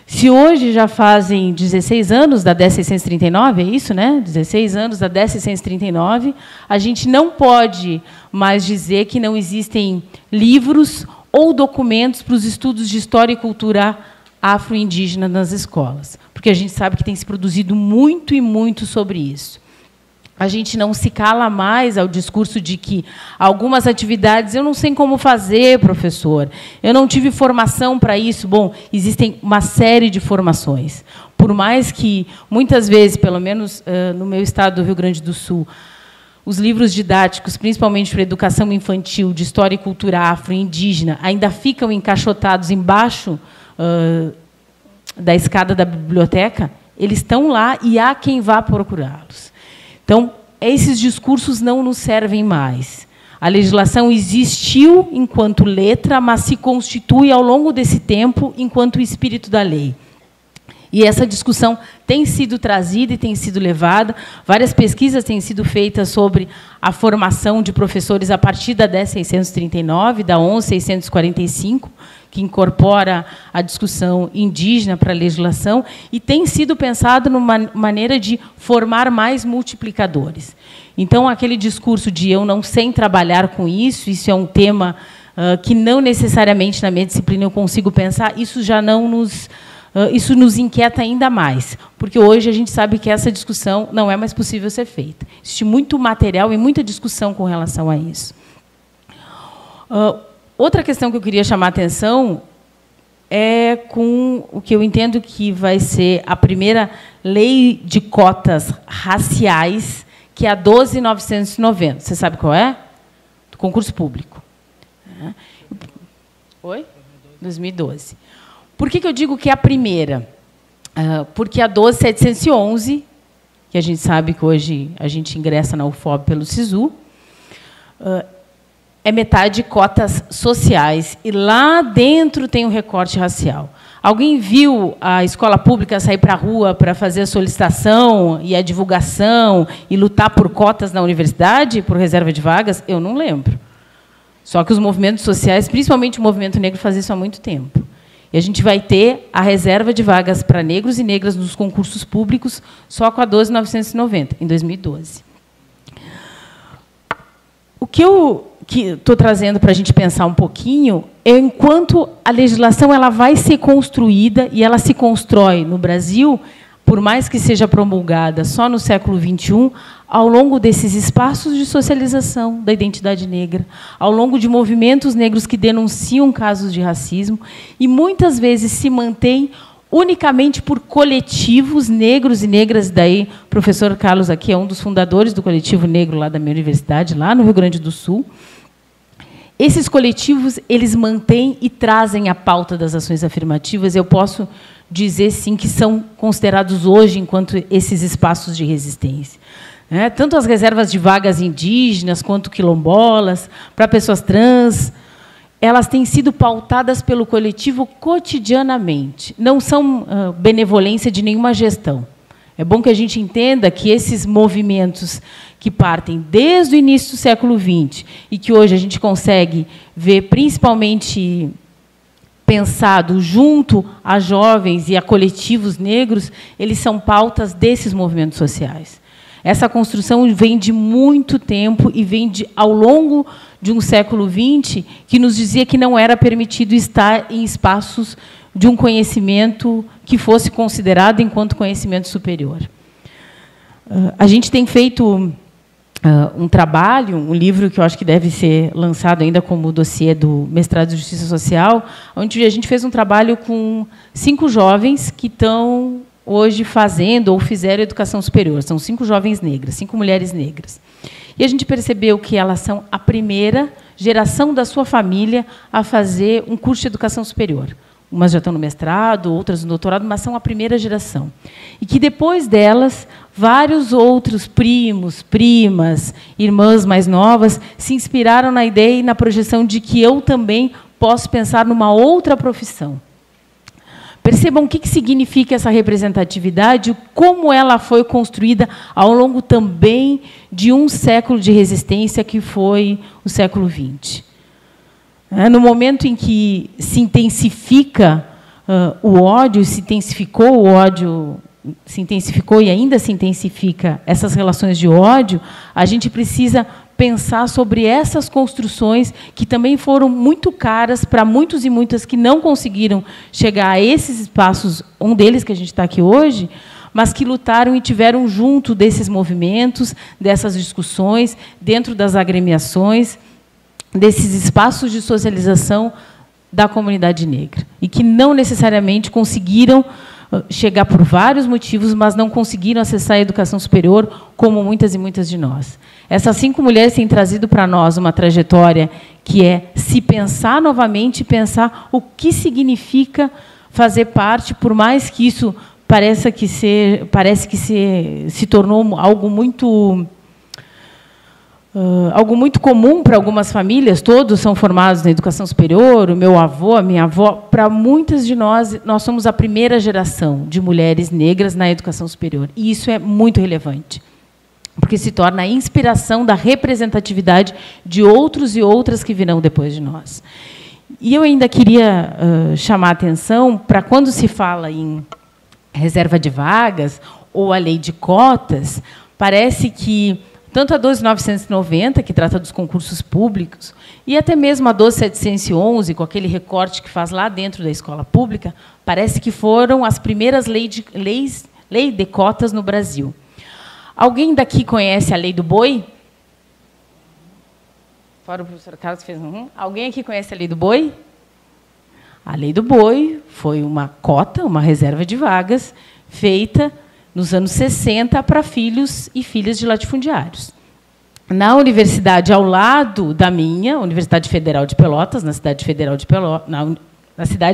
Se hoje já fazem 16 anos da 10.639, é isso, né? 16 anos da 10.639, a gente não pode mais dizer que não existem livros ou documentos para os estudos de história e cultura afro-indígena nas escolas, porque a gente sabe que tem se produzido muito e muito sobre isso. A gente não se cala mais ao discurso de que algumas atividades eu não sei como fazer, professor, eu não tive formação para isso. Bom, existem uma série de formações. Por mais que, muitas vezes, pelo menos no meu estado do Rio Grande do Sul, os livros didáticos, principalmente para educação infantil, de história e cultura afro-indígena, ainda ficam encaixotados embaixo da escada da biblioteca, eles estão lá e há quem vá procurá-los. Então, esses discursos não nos servem mais. A legislação existiu enquanto letra, mas se constitui, ao longo desse tempo, enquanto espírito da lei. E essa discussão tem sido trazida e tem sido levada. Várias pesquisas têm sido feitas sobre a formação de professores a partir da 10.639, da 11.645, que incorpora a discussão indígena para a legislação, e tem sido pensado numa maneira de formar mais multiplicadores. Então, aquele discurso de eu não sei trabalhar com isso, isso é um tema que não necessariamente na minha disciplina eu consigo pensar, isso já não nos... Isso nos inquieta ainda mais, porque hoje a gente sabe que essa discussão não é mais possível ser feita. Existe muito material e muita discussão com relação a isso. Outra questão que eu queria chamar a atenção é com o que eu entendo que vai ser a primeira lei de cotas raciais, que é a 12.990. Você sabe qual é? Do concurso público. Oi? 2012. Por que eu digo que é a primeira? Porque a 12.711, que a gente sabe que hoje a gente ingressa na UFOB pelo SISU, é metade cotas sociais, e lá dentro tem o recorte racial. Alguém viu a escola pública sair para a rua para fazer a solicitação e a divulgação e lutar por cotas na universidade, por reserva de vagas? Eu não lembro. Só que os movimentos sociais, principalmente o movimento negro, faz isso há muito tempo. E a gente vai ter a reserva de vagas para negros e negras nos concursos públicos só com a 12.990, em 2012. O que eu estou trazendo para a gente pensar um pouquinho é enquanto a legislação ela vai ser construída e ela se constrói no Brasil, por mais que seja promulgada só no século XXI, ao longo desses espaços de socialização da identidade negra, ao longo de movimentos negros que denunciam casos de racismo, e muitas vezes se mantém unicamente por coletivos negros e negras. Daí, o professor Carlos aqui é um dos fundadores do coletivo negro lá da minha universidade, lá no Rio Grande do Sul. Esses coletivos, eles mantêm e trazem a pauta das ações afirmativas. Eu posso dizer, sim, que são considerados hoje enquanto esses espaços de resistência. Tanto as reservas de vagas indígenas, quanto quilombolas, para pessoas trans, elas têm sido pautadas pelo coletivo cotidianamente. Não são benevolência de nenhuma gestão. É bom que a gente entenda que esses movimentos que partem desde o início do século XX e que hoje a gente consegue ver principalmente pensado junto a jovens e a coletivos negros, eles são pautas desses movimentos sociais. Essa construção vem de muito tempo e vem ao longo de um século XX que nos dizia que não era permitido estar em espaços de um conhecimento que fosse considerado enquanto conhecimento superior. A gente tem feito um trabalho, um livro que eu acho que deve ser lançado ainda como dossiê do mestrado de Justiça Social, onde a gente fez um trabalho com 5 jovens que estão hoje fazendo ou fizeram educação superior. São 5 jovens negras, 5 mulheres negras. E a gente percebeu que elas são a primeira geração da sua família a fazer um curso de educação superior. Umas já estão no mestrado, outras no doutorado, mas são a primeira geração. E que, depois delas, vários outros primos, primas, irmãs mais novas se inspiraram na ideia e na projeção de que eu também posso pensar numa outra profissão. Percebam o que significa essa representatividade, como ela foi construída ao longo também de um século de resistência, que foi o século XX. No momento em que se intensifica o ódio, se intensificou o ódio, se intensificou e ainda se intensifica essas relações de ódio, a gente precisa pensar sobre essas construções que também foram muito caras para muitos e muitas que não conseguiram chegar a esses espaços, um deles que a gente está aqui hoje, mas que lutaram e tiveram junto desses movimentos, dessas discussões, dentro das agremiações, desses espaços de socialização da comunidade negra, e que não necessariamente conseguiram chegar por vários motivos, mas não conseguiram acessar a educação superior, como muitas e muitas de nós. Essas 5 mulheres têm trazido para nós uma trajetória que é se pensar novamente, pensar o que significa fazer parte, por mais que isso parece que se tornou algo muito comum para algumas famílias. Todos são formados na educação superior, o meu avô, a minha avó. Para muitas de nós, nós somos a primeira geração de mulheres negras na educação superior. E isso é muito relevante, porque se torna a inspiração da representatividade de outros e outras que virão depois de nós. E eu ainda queria chamar a atenção para, quando se fala em reserva de vagas ou a lei de cotas, parece que tanto a 12.990, que trata dos concursos públicos, e até mesmo a 12.711, com aquele recorte que faz lá dentro da escola pública, parece que foram as primeiras lei de cotas no Brasil. Alguém daqui conhece a lei do boi? Fora o professor Carlos fez Alguém aqui conhece a lei do boi? A lei do boi foi uma cota, uma reserva de vagas, feita nos anos 60 para filhos e filhas de latifundiários. Na universidade ao lado da minha, Universidade Federal de Pelotas, na cidade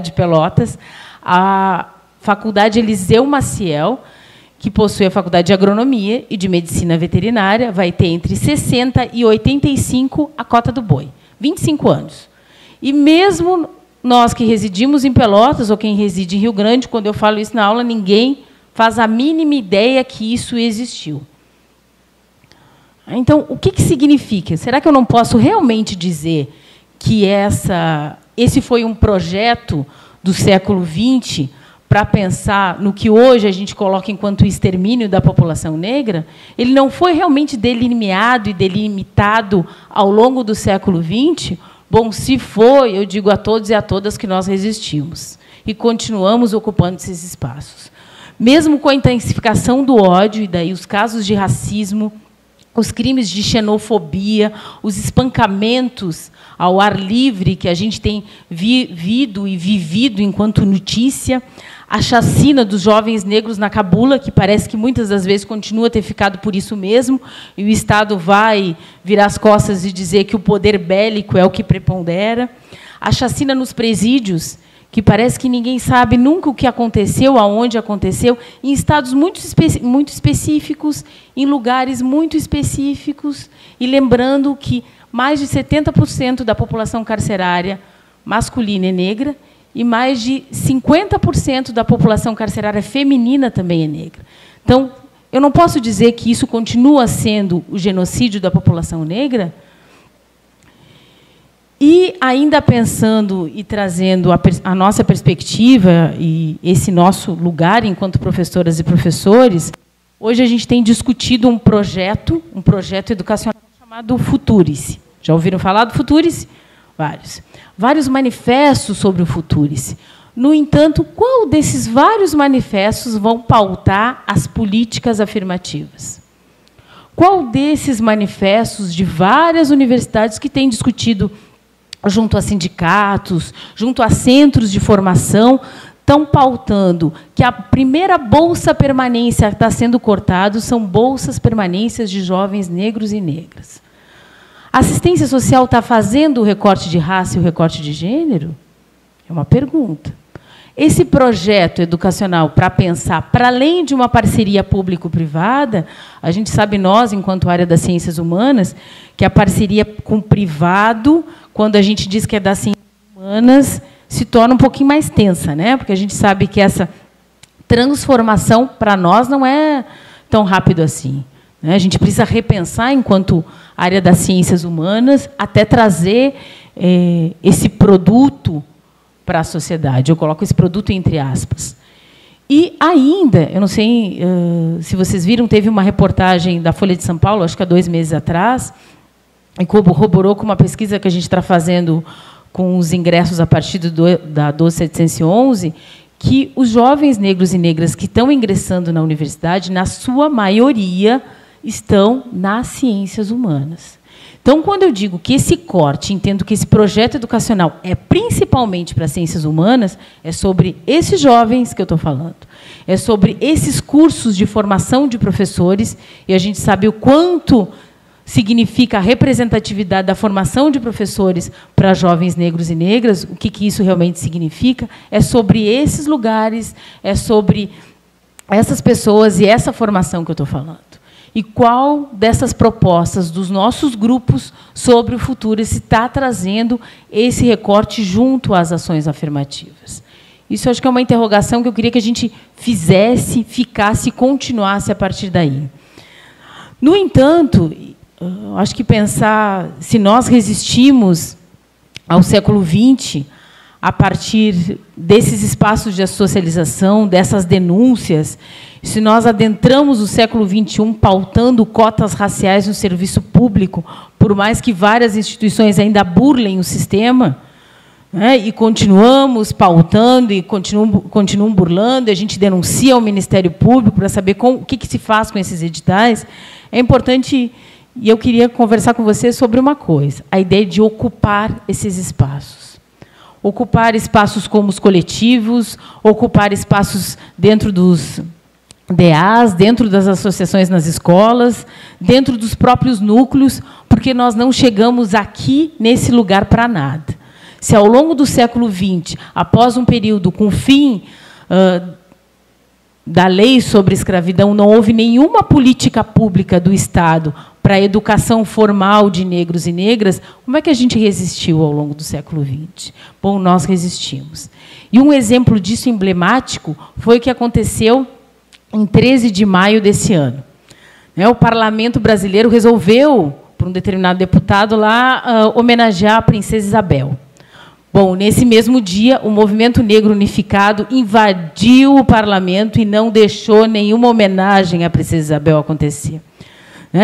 de Pelotas, a Faculdade Eliseu Maciel, que possui a Faculdade de Agronomia e de Medicina Veterinária, vai ter entre 60 e 85 a cota do boi, 25 anos. E mesmo nós que residimos em Pelotas, ou quem reside em Rio Grande, quando eu falo isso na aula, ninguém faz a mínima ideia que isso existiu. Então, o que significa? Será que eu não posso realmente dizer que esse foi um projeto do século XX para pensar no que hoje a gente coloca enquanto extermínio da população negra? Ele não foi realmente delineado e delimitado ao longo do século XX? Bom, se foi, eu digo a todos e a todas que nós resistimos e continuamos ocupando esses espaços. Mesmo com a intensificação do ódio, e daí os casos de racismo, os crimes de xenofobia, os espancamentos ao ar livre que a gente tem vivido e vivido enquanto notícia, a chacina dos jovens negros na Cabula, que parece que muitas das vezes continua a ter ficado por isso mesmo, e o Estado vai virar as costas e dizer que o poder bélico é o que prepondera, a chacina nos presídios, que parece que ninguém sabe nunca o que aconteceu, aonde aconteceu, em estados muito específicos, em lugares muito específicos, e lembrando que mais de 70% da população carcerária masculina é negra, e mais de 50% da população carcerária feminina também é negra. Então, eu não posso dizer que isso continua sendo o genocídio da população negra. E, ainda pensando e trazendo a nossa perspectiva e esse nosso lugar enquanto professoras e professores, hoje a gente tem discutido um projeto educacional chamado Futurice. Já ouviram falar do Futurice? Vários manifestos sobre o Futurice. No entanto, qual desses vários manifestos vão pautar as políticas afirmativas? Qual desses manifestos de várias universidades que têm discutido junto a sindicatos, junto a centros de formação, estão pautando que a primeira bolsa permanência que está sendo cortada são bolsas permanências de jovens negros e negras? A assistência social está fazendo o recorte de raça e o recorte de gênero? É uma pergunta. Esse projeto educacional, para pensar, para além de uma parceria público-privada, a gente sabe, nós, enquanto área das ciências humanas, que a parceria com o privado, quando a gente diz que é das ciências humanas, se torna um pouquinho mais tensa, né? Porque a gente sabe que essa transformação, para nós, não é tão rápido assim, né? A gente precisa repensar, enquanto área das ciências humanas, até trazer esse produto para a sociedade. Eu coloco esse produto entre aspas. E ainda, eu não sei se vocês viram, teve uma reportagem da Folha de São Paulo, acho que há 2 meses atrás, e corroborou com uma pesquisa que a gente está fazendo com os ingressos a partir da 12711, que os jovens negros e negras que estão ingressando na universidade, na sua maioria, estão nas ciências humanas. Então, quando eu digo que esse corte, entendo que esse projeto educacional é principalmente para ciências humanas, é sobre esses jovens que eu estou falando. É sobre esses cursos de formação de professores, e a gente sabe o quanto significa a representatividade da formação de professores para jovens negros e negras, o que isso realmente significa. É sobre esses lugares, é sobre essas pessoas e essa formação que eu estou falando. E qual dessas propostas dos nossos grupos sobre o futuro está trazendo esse recorte junto às ações afirmativas? Isso acho que é uma interrogação que eu queria que a gente fizesse, ficasse e continuasse a partir daí. No entanto, acho que pensar se nós resistimos ao século XX a partir desses espaços de socialização, dessas denúncias, se nós adentramos o século XXI pautando cotas raciais no serviço público, por mais que várias instituições ainda burlem o sistema, né, e continuamos pautando e continuam burlando, a gente denuncia ao Ministério Público para saber o que se faz com esses editais, é importante, e eu queria conversar com você sobre uma coisa, a ideia de ocupar esses espaços. Ocupar espaços como os coletivos, ocupar espaços dentro dos DAs, dentro das associações nas escolas, dentro dos próprios núcleos, porque nós não chegamos aqui, nesse lugar, para nada. Se, ao longo do século XX, após um período com o fim da lei sobre escravidão, não houve nenhuma política pública do Estado para a educação formal de negros e negras, como é que a gente resistiu ao longo do século XX? Bom, nós resistimos. E um exemplo disso emblemático foi o que aconteceu em 13 de maio desse ano. O Parlamento brasileiro resolveu, por um determinado deputado lá, homenagear a princesa Isabel. Bom, nesse mesmo dia, o Movimento Negro Unificado invadiu o parlamento e não deixou nenhuma homenagem à princesa Isabel acontecer.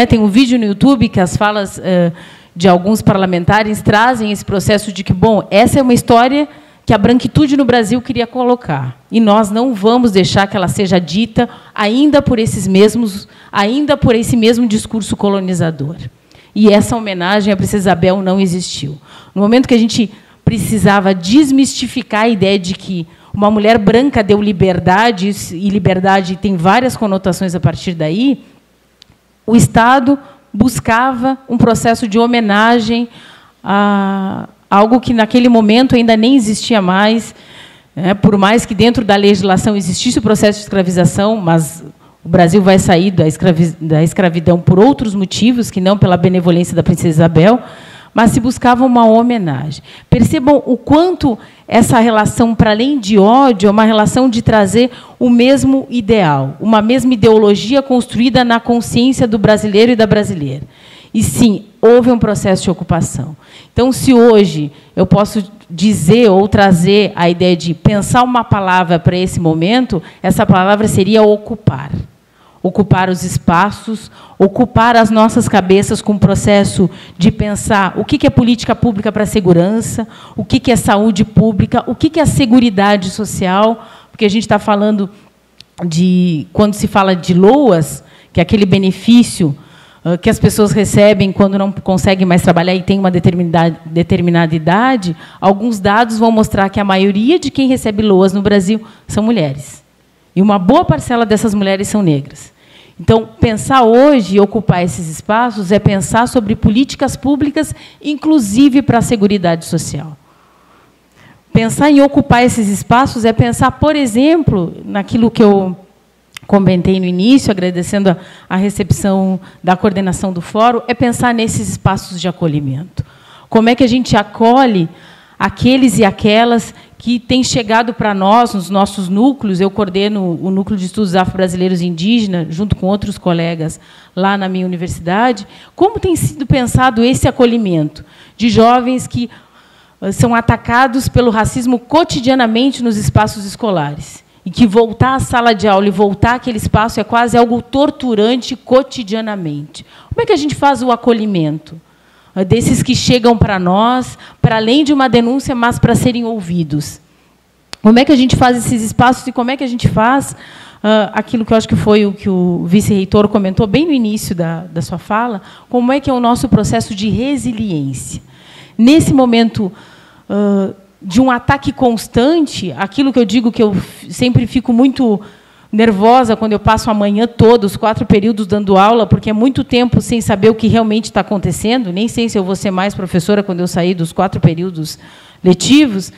Tem um vídeo no YouTube que as falas de alguns parlamentares trazem esse processo de que, bom, essa é uma história que a branquitude no Brasil queria colocar, e nós não vamos deixar que ela seja dita ainda por esse mesmo discurso colonizador. E essa homenagem à princesa Isabel não existiu. No momento que a gente precisava desmistificar a ideia de que uma mulher branca deu liberdade, e liberdade tem várias conotações a partir daí, o Estado buscava um processo de homenagem a algo que, naquele momento, ainda nem existia mais, por mais que, dentro da legislação, existisse o processo de escravização, mas o Brasil vai sair da escravidão por outros motivos, que não pela benevolência da princesa Isabel, mas se buscava uma homenagem. Percebam o quanto essa relação, para além de ódio, é uma relação de trazer o mesmo ideal, uma mesma ideologia construída na consciência do brasileiro e da brasileira. E, sim, houve um processo de ocupação. Então, se hoje eu posso dizer ou trazer a ideia de pensar uma palavra para esse momento, essa palavra seria ocupar. Ocupar os espaços, ocupar as nossas cabeças com o processo de pensar o que é política pública para a segurança, o que é saúde pública, o que é a seguridade social, porque a gente está falando de, quando se fala de LOAS, que é aquele benefício que as pessoas recebem quando não conseguem mais trabalhar e têm uma determinada idade, alguns dados vão mostrar que a maioria de quem recebe LOAS no Brasil são mulheres. E uma boa parcela dessas mulheres são negras. Então, pensar hoje e ocupar esses espaços é pensar sobre políticas públicas, inclusive para a seguridade social. Pensar em ocupar esses espaços é pensar, por exemplo, naquilo que eu comentei no início, agradecendo a recepção da coordenação do fórum, é pensar nesses espaços de acolhimento. Como é que a gente acolhe aqueles e aquelas que tem chegado para nós, nos nossos núcleos. Eu coordeno o Núcleo de Estudos Afro-Brasileiros e Indígenas, junto com outros colegas lá na minha universidade. Como tem sido pensado esse acolhimento de jovens que são atacados pelo racismo cotidianamente nos espaços escolares? E que voltar à sala de aula e voltar àquele espaço é quase algo torturante cotidianamente. Como é que a gente faz o acolhimento desses que chegam para nós, para além de uma denúncia, mas para serem ouvidos? Como é que a gente faz esses espaços e como é que a gente faz aquilo que eu acho que foi o que o vice-reitor comentou bem no início da sua fala, como é que é o nosso processo de resiliência? Nesse momento de um ataque constante, aquilo que eu digo que eu sempre fico muito nervosa quando eu passo a manhã toda, os 4 períodos dando aula, porque é muito tempo sem saber o que realmente está acontecendo, nem sei se eu vou ser mais professora quando eu sair dos 4 períodos letivos.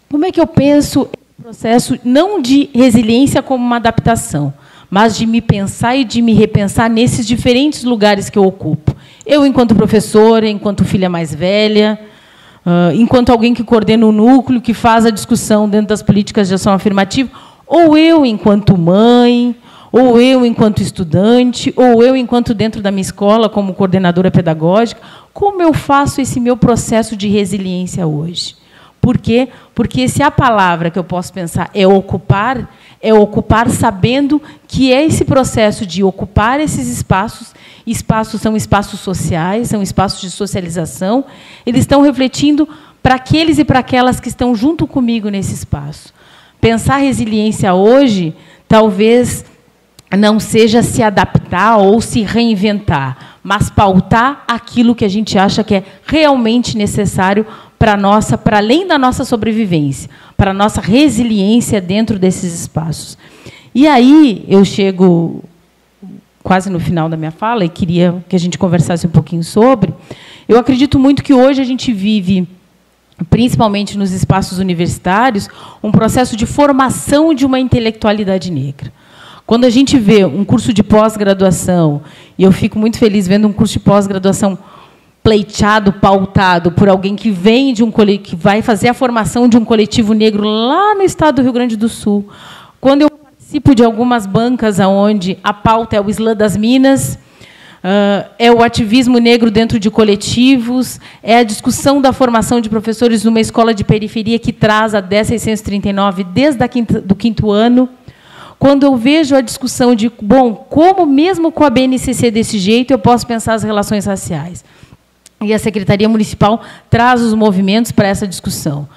Como é que eu penso esse processo, não de resiliência como uma adaptação, mas de me pensar e de me repensar nesses diferentes lugares que eu ocupo? Eu, enquanto professora, enquanto filha mais velha, enquanto alguém que coordena o núcleo, que faz a discussão dentro das políticas de ação afirmativa, ou eu, enquanto mãe, ou eu, enquanto estudante, ou eu, enquanto dentro da minha escola, como coordenadora pedagógica, como eu faço esse meu processo de resiliência hoje? Por quê? Porque se a palavra que eu posso pensar é ocupar sabendo que é esse processo de ocupar esses espaços. Espaços são espaços sociais, são espaços de socialização. Eles estão refletindo para aqueles e para aquelas que estão junto comigo nesse espaço. Pensar resiliência hoje, talvez não seja se adaptar ou se reinventar, mas pautar aquilo que a gente acha que é realmente necessário para além da nossa sobrevivência, para a nossa resiliência dentro desses espaços. E aí eu chego quase no final da minha fala e queria que a gente conversasse um pouquinho sobre. Eu acredito muito que hoje a gente vive, principalmente nos espaços universitários, um processo de formação de uma intelectualidade negra. Quando a gente vê um curso de pós-graduação, e eu fico muito feliz vendo um curso de pós-graduação pleiteado, pautado por alguém que vem de que vai fazer a formação de um coletivo negro lá no estado do Rio Grande do Sul. Quando eu participo de algumas bancas onde a pauta é o Islã das Minas, é o ativismo negro dentro de coletivos, é a discussão da formação de professores numa escola de periferia que traz a 10.639 desde do 5º ano. Quando eu vejo a discussão de, como mesmo com a BNCC desse jeito, eu posso pensar as relações raciais. E a Secretaria Municipal traz os movimentos para essa discussão.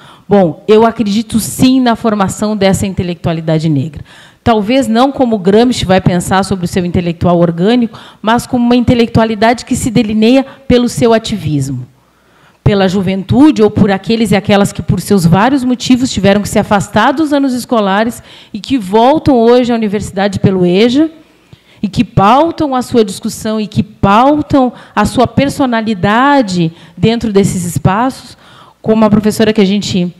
Eu acredito, sim, na formação dessa intelectualidade negra. Talvez não como Gramsci vai pensar sobre o seu intelectual orgânico, mas como uma intelectualidade que se delineia pelo seu ativismo, pela juventude ou por aqueles e aquelas que, por seus vários motivos, tiveram que se afastar dos anos escolares e que voltam hoje à universidade pelo EJA, e que pautam a sua discussão e que pautam a sua personalidade dentro desses espaços, como a professora que a gente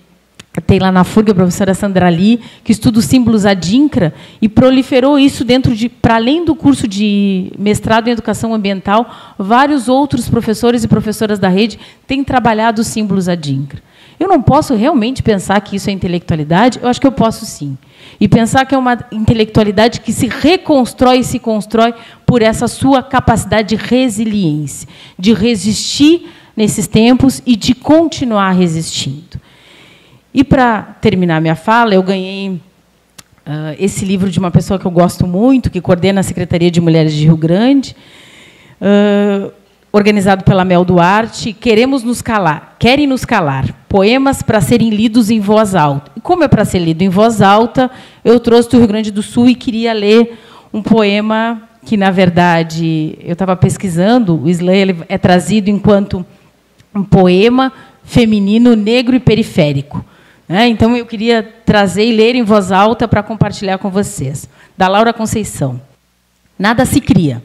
tem lá na FURG, a professora Sandra Lee, que estuda os símbolos adinkra e proliferou isso dentro para além do curso de mestrado em educação ambiental, vários outros professores e professoras da rede têm trabalhado os símbolos adinkra. Eu não posso realmente pensar que isso é intelectualidade? Eu acho que eu posso, sim. E pensar que é uma intelectualidade que se reconstrói e se constrói por essa sua capacidade de resiliência, de resistir nesses tempos e de continuar resistindo. E, para terminar minha fala, eu ganhei esse livro de uma pessoa que eu gosto muito, que coordena a Secretaria de Mulheres de Rio Grande, organizado pela Mel Duarte, Querem nos calar, poemas para serem lidos em voz alta. E como é para ser lido em voz alta, eu trouxe do Rio Grande do Sul e queria ler um poema que, na verdade, eu estava pesquisando, o Islã é trazido enquanto um poema feminino, negro e periférico. Então, eu queria trazer e ler em voz alta para compartilhar com vocês. Da Laura Conceição. Nada se cria.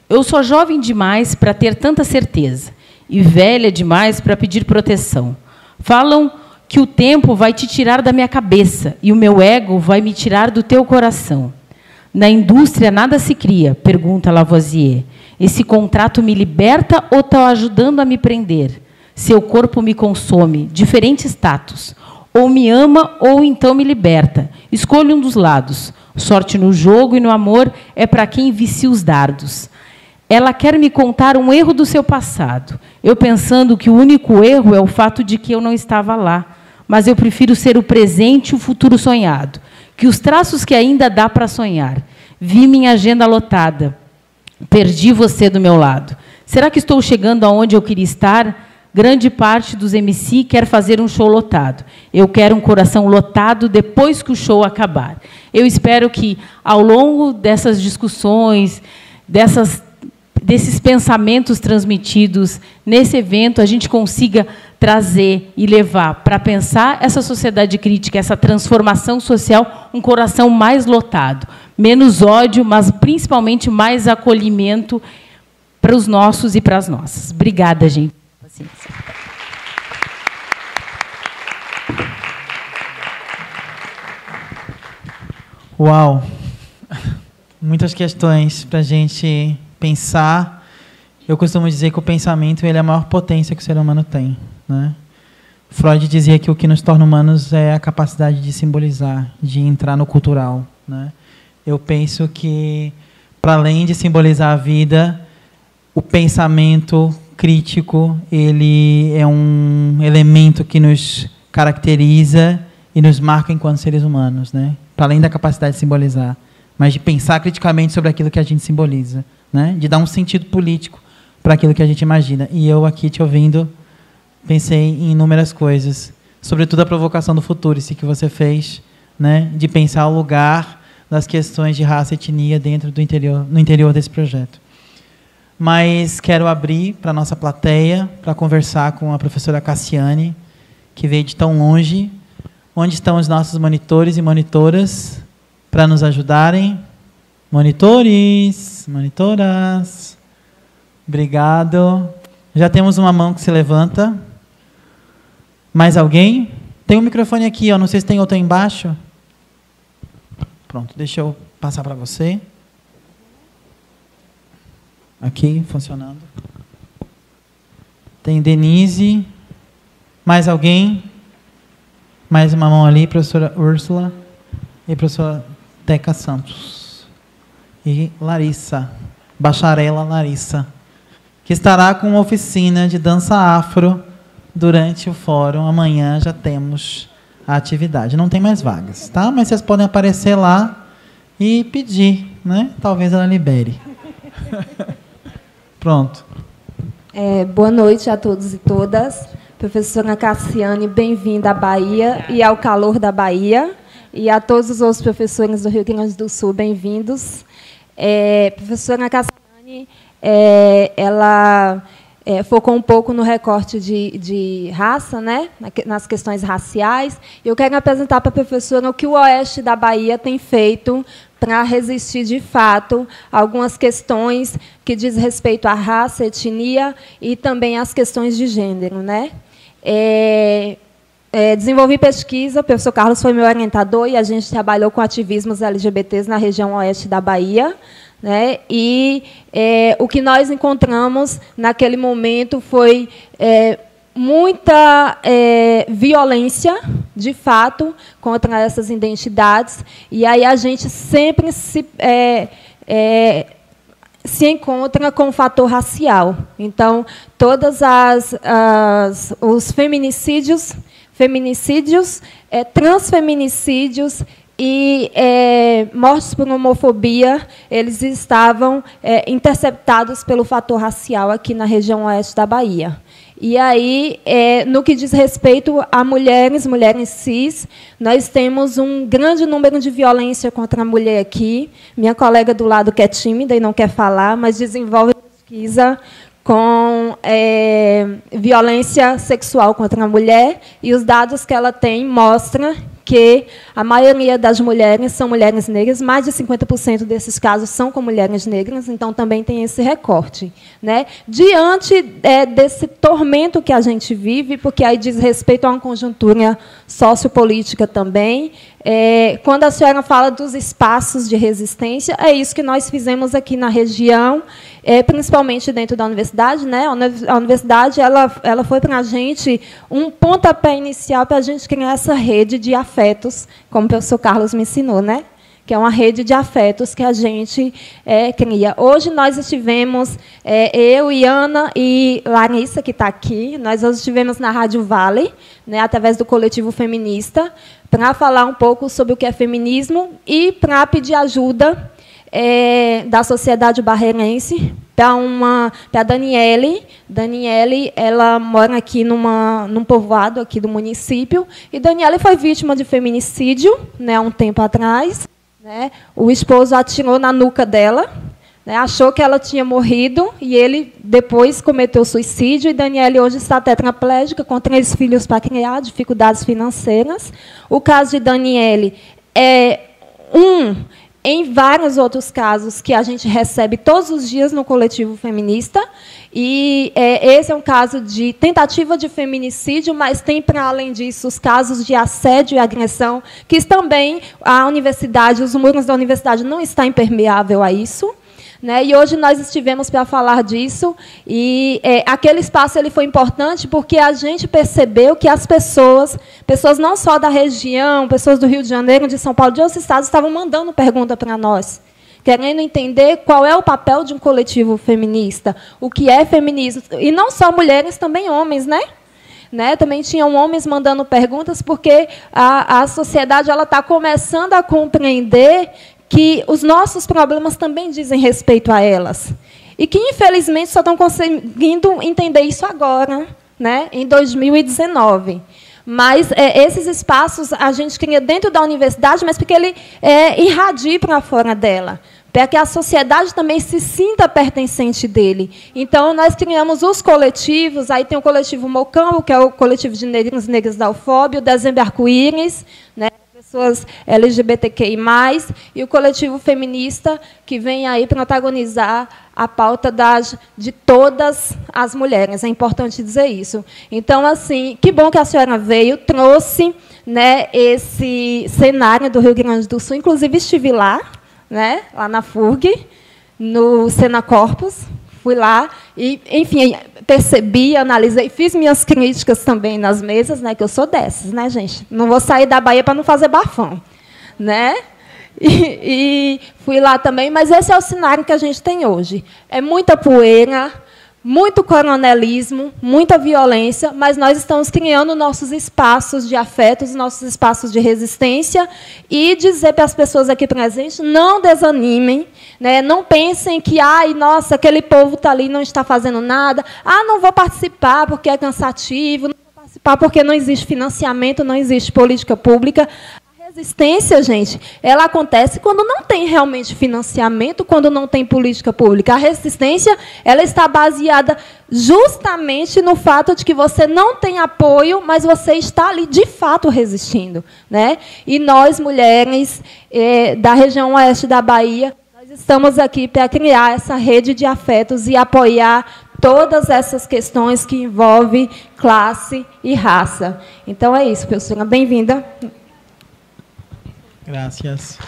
Eu sou jovem demais para ter tanta certeza e velha demais para pedir proteção. Falam que o tempo vai te tirar da minha cabeça e o meu ego vai me tirar do teu coração. Na indústria nada se cria, pergunta Lavoisier. Esse contrato me liberta ou está ajudando a me prender? Seu corpo me consome, diferente status. ou me ama ou então me liberta. Escolha um dos lados. Sorte no jogo e no amor é para quem vicia os dardos. Ela quer me contar um erro do seu passado. Eu pensando que o único erro é o fato de que eu não estava lá. Mas eu prefiro ser o presente e o futuro sonhado. Que os traços que ainda dá para sonhar. Vi minha agenda lotada. Perdi você do meu lado. Será que estou chegando aonde eu queria estar? Grande parte dos MC quer fazer um show lotado. Eu quero um coração lotado depois que o show acabar. Eu espero que, ao longo dessas discussões, desses pensamentos transmitidos nesse evento, a gente consiga trazer e levar para pensar essa sociedade crítica, essa transformação social, um coração mais lotado. Menos ódio, mas principalmente mais acolhimento para os nossos e para as nossas. Obrigada, gente. Uau! Muitas questões para a gente pensar. Eu costumo dizer que o pensamento ele é a maior potência que o ser humano tem, né? Freud dizia que o que nos torna humanos é a capacidade de simbolizar, de entrar no cultural, né? Eu penso que, para além de simbolizar a vida, o pensamento crítico ele é um elemento que nos caracteriza e nos marca enquanto seres humanos, né? Para além da capacidade de simbolizar, mas de pensar criticamente sobre aquilo que a gente simboliza, né? De dar um sentido político para aquilo que a gente imagina. E eu aqui te ouvindo pensei em inúmeras coisas, sobretudo a provocação do futurice que você fez, né? De pensar o lugar das questões de raça e etnia dentro do interior, no interior desse projeto. Mas quero abrir para a nossa plateia para conversar com a professora Cassiane, que veio de tão longe. Onde estão os nossos monitores e monitoras para nos ajudarem? Monitores, monitoras. Obrigado. Já temos uma mão que se levanta. Mais alguém? Tem um microfone aqui, ó. Não sei se tem outro aí embaixo. Pronto, deixa eu passar para você. Aqui, funcionando. Tem Denise. Mais alguém? Mais uma mão ali, professora Úrsula. E professora Teca Santos. E Larissa, bacharela Larissa, que estará com uma oficina de dança afro durante o fórum. Amanhã já temos a atividade. Não tem mais vagas, tá? Mas vocês podem aparecer lá e pedir, né? Talvez ela libere. Pronto. Boa noite a todos e todas. Professora Cassiane, bem-vinda à Bahia e ao calor da Bahia. E a todos os outros professores do Rio Grande do Sul, bem-vindos. Professora Cassiane, ela focou um pouco no recorte de raça, né? Nas questões raciais. Eu quero apresentar para a professora o que o Oeste da Bahia tem feito para resistir, de fato, a algumas questões que diz respeito à raça, etnia e também às questões de gênero, né? Desenvolvi pesquisa, o professor Carlos foi meu orientador e a gente trabalhou com ativismos LGBTs na região oeste da Bahia, né? E o que nós encontramos naquele momento foi muita violência, de fato, contra essas identidades. E aí a gente sempre se encontra com o fator racial. Então, todos os feminicídios, transfeminicídios e mortes por homofobia, eles estavam interceptados pelo fator racial aqui na região oeste da Bahia. E aí, no que diz respeito a mulheres cis, nós temos um grande número de violência contra a mulher aqui. Minha colega do lado, que é tímida e não quer falar, mas desenvolve pesquisa com violência sexual contra a mulher, e os dados que ela tem mostram que a maioria das mulheres são mulheres negras, mais de 50% desses casos são com mulheres negras, então também tem esse recorte, né? Diante desse tormento que a gente vive, porque aí diz respeito a uma conjuntura sociopolítica também, quando a senhora fala dos espaços de resistência, é isso que nós fizemos aqui na região, principalmente dentro da universidade, né? A universidade ela foi para a gente um pontapé inicial para a gente criar essa rede de afetos, como o professor Carlos me ensinou, né? Que é uma rede de afetos que a gente cria. Hoje nós estivemos, eu e Ana e Larissa, que está aqui, nós hoje estivemos na Rádio Vale, né, através do Coletivo Feminista, para falar um pouco sobre o que é feminismo e para pedir ajuda da sociedade barreirense para a Daniele. Daniele, ela mora aqui num povoado aqui do município, e Daniele foi vítima de feminicídio, né, há um tempo atrás. Né? O esposo atirou na nuca dela, né? Achou que ela tinha morrido, e ele depois cometeu suicídio. E Daniele hoje está tetraplégica, com 3 filhos para criar, dificuldades financeiras. O caso de Daniele é em vários outros casos que a gente recebe todos os dias no Coletivo Feminista. E esse é um caso de tentativa de feminicídio, mas tem, para além disso, os casos de assédio e agressão, que também a universidade, os muros da universidade não estão impermeáveis a isso. Né? E hoje nós estivemos para falar disso, e aquele espaço ele foi importante porque a gente percebeu que as pessoas não só da região, pessoas do Rio de Janeiro, de São Paulo, de outros estados, estavam mandando pergunta para nós, querendo entender qual é o papel de um coletivo feminista, o que é feminismo. E não só mulheres, também homens, né? Também tinham homens mandando perguntas, porque a sociedade está começando a compreender que os nossos problemas também dizem respeito a elas. E que, infelizmente, só estão conseguindo entender isso agora, né, em 2019. Mas esses espaços a gente cria dentro da universidade, mas porque ele irradia para fora dela, para que a sociedade também se sinta pertencente dele. Então, nós criamos os coletivos. Aí tem o coletivo Mocambo, que é o coletivo de negros e negras da UFOB, o Dezembro Arco-Íris, né, pessoas LGBTQI+, e o coletivo feminista, que vem aí protagonizar a pauta de todas as mulheres. É importante dizer isso. Então, assim, que bom que a senhora veio, trouxe, né, esse cenário do Rio Grande do Sul. Inclusive, estive lá, né, lá na FURG, no Sena Corpus. Fui lá e, enfim, percebi, analisei, fiz minhas críticas também nas mesas, né, que eu sou dessas, né, gente? Não vou sair da Bahia para não fazer bafão, né? E fui lá também, mas esse é o cenário que a gente tem hoje. É muita poeira, muito coronelismo, muita violência, mas nós estamos criando nossos espaços de afetos, nossos espaços de resistência, e dizer para as pessoas aqui presentes, não desanimem, né? Não pensem que, ai, nossa, aquele povo está ali e não está fazendo nada, não vou participar porque é cansativo, não vou participar porque não existe financiamento, não existe política pública. A resistência, gente, ela acontece quando não tem realmente financiamento, quando não tem política pública. A resistência, ela está baseada justamente no fato de que você não tem apoio, mas você está ali, de fato, resistindo, né? E nós, mulheres da região oeste da Bahia, nós estamos aqui para criar essa rede de afetos e apoiar todas essas questões que envolvem classe e raça. Então, é isso, professora. Bem-vinda. Graças.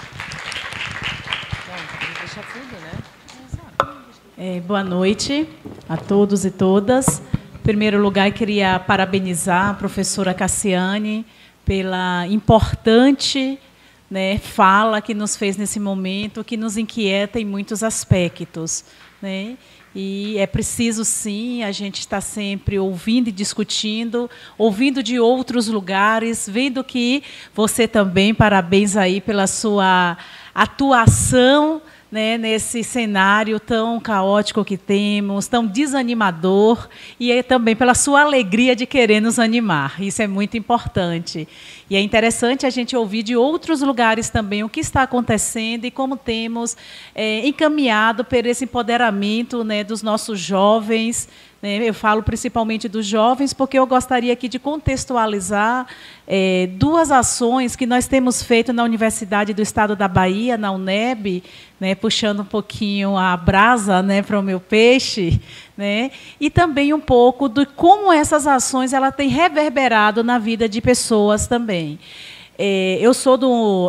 Boa noite a todos e todas. Em primeiro lugar, queria parabenizar a professora Cassiane pela importante, né, fala que nos fez nesse momento, que nos inquieta em muitos aspectos, né? E é preciso, sim, a gente estar sempre ouvindo e discutindo, ouvindo de outros lugares, vendo que você também, parabéns aí pela sua atuação, né, nesse cenário tão caótico que temos, tão desanimador, e também pela sua alegria de querer nos animar. Isso é muito importante. E é interessante a gente ouvir de outros lugares também o que está acontecendo e como temos encaminhado por esse empoderamento, né, dos nossos jovens. Eu falo principalmente dos jovens, porque eu gostaria aqui de contextualizar duas ações que nós temos feito na Universidade do Estado da Bahia, na UNEB, né, puxando um pouquinho a brasa, né, para o meu peixe, né, e também um pouco de como essas ações ela têm reverberado na vida de pessoas também. Eu sou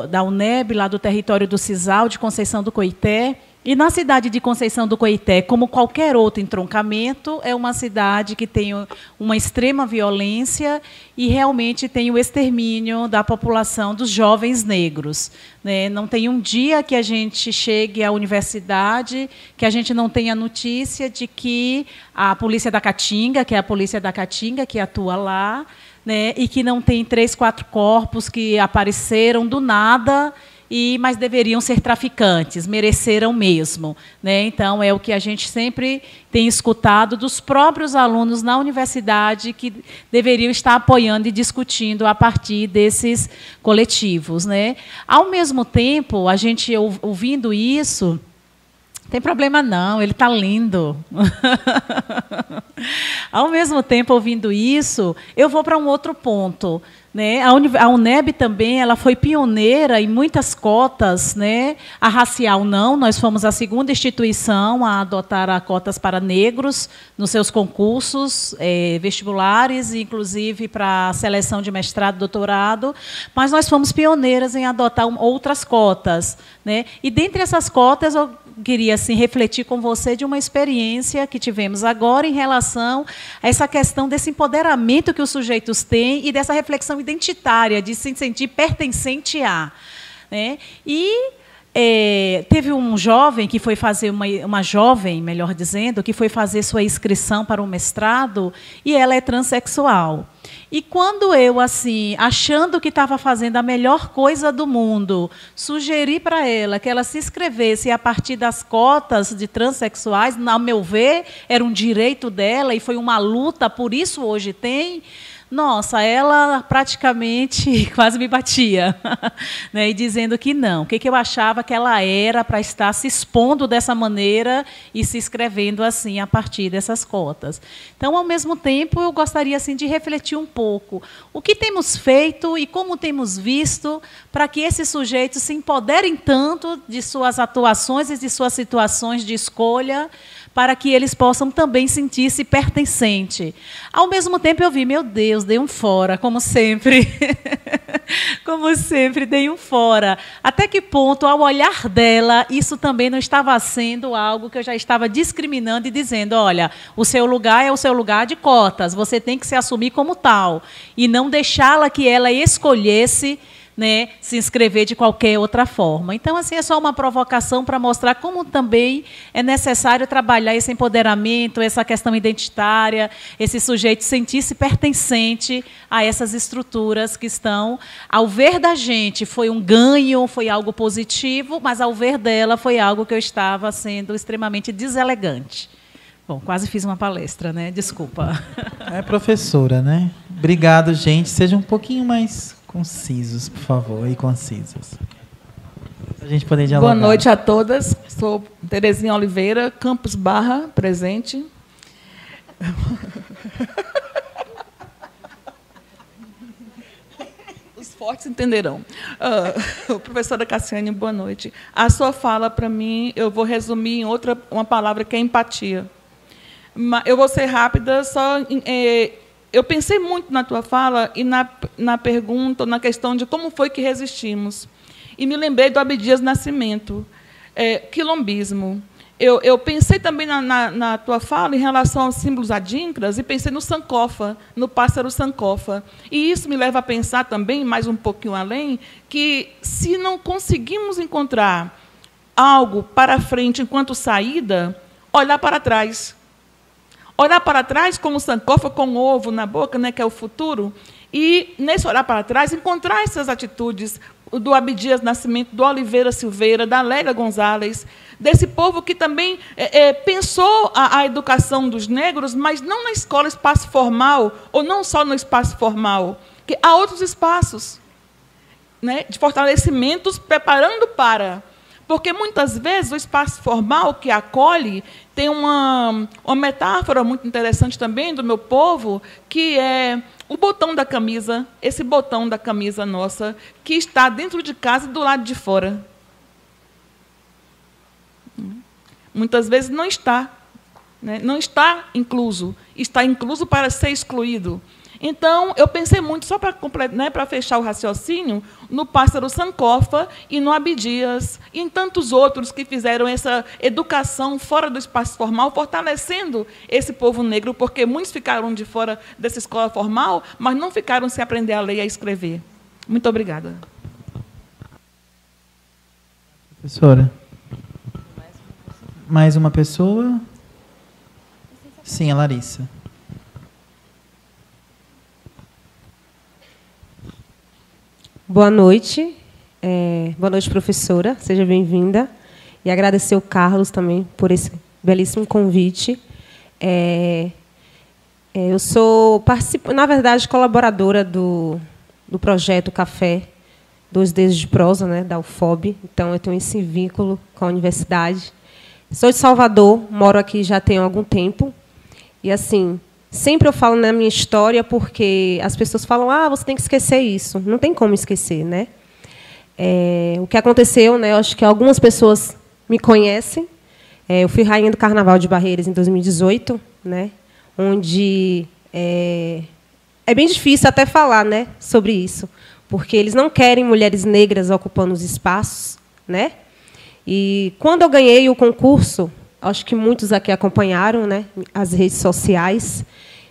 da UNEB, lá do território do Cisal, de Conceição do Coité, E na cidade de Conceição do Coité, como qualquer outro entroncamento, é uma cidade que tem uma extrema violência e realmente tem o extermínio da população dos jovens negros, né? Não tem um dia que a gente chegue à universidade que a gente não tenha notícia de que a polícia da Caatinga, que é a polícia da Caatinga que atua lá, né, e que não tem 3, 4 corpos que apareceram do nada, mas deveriam ser traficantes, mereceram mesmo, né? Então, é o que a gente sempre tem escutado dos próprios alunos na universidade que deveriam estar apoiando e discutindo a partir desses coletivos, né? Ao mesmo tempo, a gente ouvindo isso, tem problema não, ele está lindo. Ao mesmo tempo, ouvindo isso, eu vou para um outro ponto, né? A UNEB também ela foi pioneira em muitas cotas, né? A racial não, nós fomos a segunda instituição a adotar cotas para negros nos seus concursos vestibulares, inclusive para a seleção de mestrado, doutorado, mas nós fomos pioneiras em adotar outras cotas, né? E dentre essas cotas eu queria assim, refletir com você de uma experiência que tivemos agora em relação a essa questão desse empoderamento que os sujeitos têm e dessa reflexão identitária, de se sentir pertencente a. Né? E teve um jovem que foi fazer, uma jovem, melhor dizendo, que foi fazer sua inscrição para o mestrado e ela é transexual. E quando eu, assim, achando que estava fazendo a melhor coisa do mundo, sugeri para ela que ela se inscrevesse a partir das cotas de transexuais, ao meu ver, era um direito dela e foi uma luta, por isso hoje tem. Nossa, ela praticamente quase me batia, né, e dizendo que não. O que eu achava que ela era para estar se expondo dessa maneira e se inscrevendo assim a partir dessas cotas. Então, ao mesmo tempo, eu gostaria assim de refletir um pouco o que temos feito e como temos visto para que esses sujeitos se empoderem tanto de suas atuações e de suas situações de escolha, para que eles possam também sentir-se pertencente. Ao mesmo tempo, eu vi, meu Deus, dei um fora, como sempre. Como sempre, dei um fora. Até que ponto, ao olhar dela, isso também não estava sendo algo que eu já estava discriminando e dizendo, olha, o seu lugar é o seu lugar de cotas, você tem que se assumir como tal, e não deixá-la que ela escolhesse, né, se inscrever de qualquer outra forma. Então, assim, é só uma provocação para mostrar como também é necessário trabalhar esse empoderamento, essa questão identitária, esse sujeito sentir-se pertencente a essas estruturas que estão, ao ver da gente, foi um ganho, foi algo positivo, mas ao ver dela foi algo que eu estava sendo extremamente deselegante. Bom, quase fiz uma palestra, né? Desculpa. É professora, né? Obrigado, gente. Seja um pouquinho mais concisos, por favor, e concisos. A gente poder dialogar. Boa noite a todas. Sou Terezinha Oliveira, Campus Barra, presente. Os fortes entenderão. Professora Cassiane, boa noite. A sua fala, para mim, eu vou resumir em uma palavra que é empatia. Eu vou ser rápida, só... Eu pensei muito na tua fala e na pergunta, na questão de como foi que resistimos. E me lembrei do Abdias Nascimento, quilombismo. Eu pensei também na tua fala em relação aos símbolos adíncras e pensei no Sankofa, no pássaro Sankofa. E isso me leva a pensar também, mais um pouquinho além, que se não conseguimos encontrar algo para frente enquanto saída, olhar para trás. Olhar para trás como Sankofa com o ovo na boca, né, que é o futuro, e, nesse olhar para trás, encontrar essas atitudes do Abdias Nascimento, do Oliveira Silveira, da Lélia Gonzalez, desse povo que também pensou a educação dos negros, mas não na escola espaço formal, ou não só no espaço formal, que há outros espaços, né, de fortalecimentos preparando para... Porque, muitas vezes, o espaço formal que acolhe tem uma metáfora muito interessante também do meu povo, que é o botão da camisa, esse botão da camisa nossa, que está dentro de casa e do lado de fora. Muitas vezes não está, né? Não está incluso para ser excluído. Então, eu pensei muito, só para, né, para fechar o raciocínio, no Pássaro Sankofa e no Abdias, e em tantos outros que fizeram essa educação fora do espaço formal, fortalecendo esse povo negro, porque muitos ficaram de fora dessa escola formal, mas não ficaram sem aprender a ler e a escrever. Muito obrigada. Professora. Mais uma pessoa? Sim, a Larissa. Boa noite. Boa noite, professora. Seja bem-vinda. E agradecer ao Carlos também por esse belíssimo convite. Eu sou, na verdade, colaboradora do projeto Café 2 Dedos de Prosa, né, da UFOB. Então, eu tenho esse vínculo com a universidade. Sou de Salvador, moro aqui já tem algum tempo. E, assim, sempre eu falo na minha história porque as pessoas falam, você tem que esquecer isso. Não tem como esquecer, né? O que aconteceu, né, eu acho que algumas pessoas me conhecem. Eu fui rainha do Carnaval de Barreiras em 2018, né, onde é bem difícil até falar, né, sobre isso, porque eles não querem mulheres negras ocupando os espaços, né? E quando eu ganhei o concurso, acho que muitos aqui acompanharam, né, as redes sociais,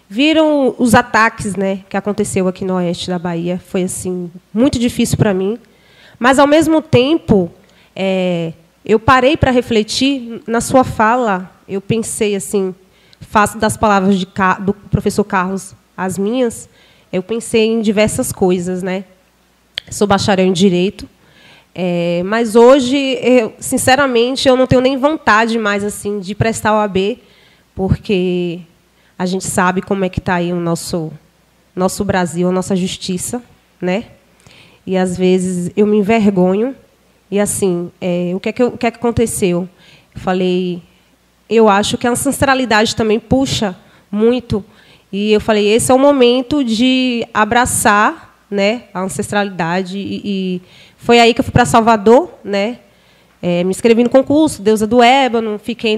viram os ataques, né, que aconteceu aqui no oeste da Bahia. Foi assim muito difícil para mim, mas ao mesmo tempo eu parei para refletir na sua fala. Eu pensei assim, faço das palavras do professor Carlos as minhas. Eu pensei em diversas coisas, né? Sou bacharel em Direito. Mas hoje, sinceramente, eu não tenho nem vontade mais assim de prestar OAB, porque a gente sabe como é que está aí o nosso Brasil, a nossa justiça, né? E às vezes eu me envergonho. E assim, o que é que aconteceu? Eu falei, eu acho que a ancestralidade também puxa muito. E eu falei, esse é o momento de abraçar, né, a ancestralidade. E foi aí que eu fui para Salvador, né? Me inscrevi no concurso, Deusa do Ébano, fiquei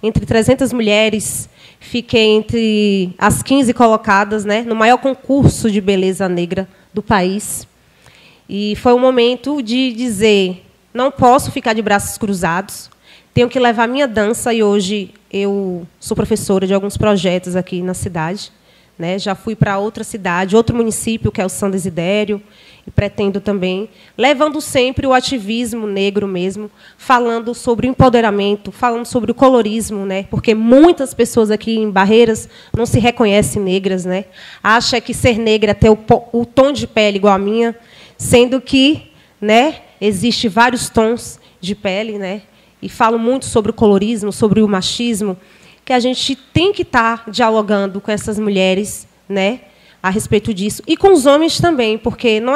entre 300 mulheres, fiquei entre as 15 colocadas, né, no maior concurso de beleza negra do país. E foi um momento de dizer, não posso ficar de braços cruzados, tenho que levar minha dança, e hoje eu sou professora de alguns projetos aqui na cidade, né? Já fui para outra cidade, outro município, que é o São Desidério, e pretendo também, levando sempre o ativismo negro mesmo, falando sobre o empoderamento, falando sobre o colorismo, né? Porque muitas pessoas aqui em Barreiras não se reconhecem negras, né? Acha que ser negra é ter o tom de pele igual a minha, sendo que, né, existe vários tons de pele, né? E falo muito sobre o colorismo, sobre o machismo, que a gente tem que estar dialogando com essas mulheres, né, a respeito disso, e com os homens também, porque não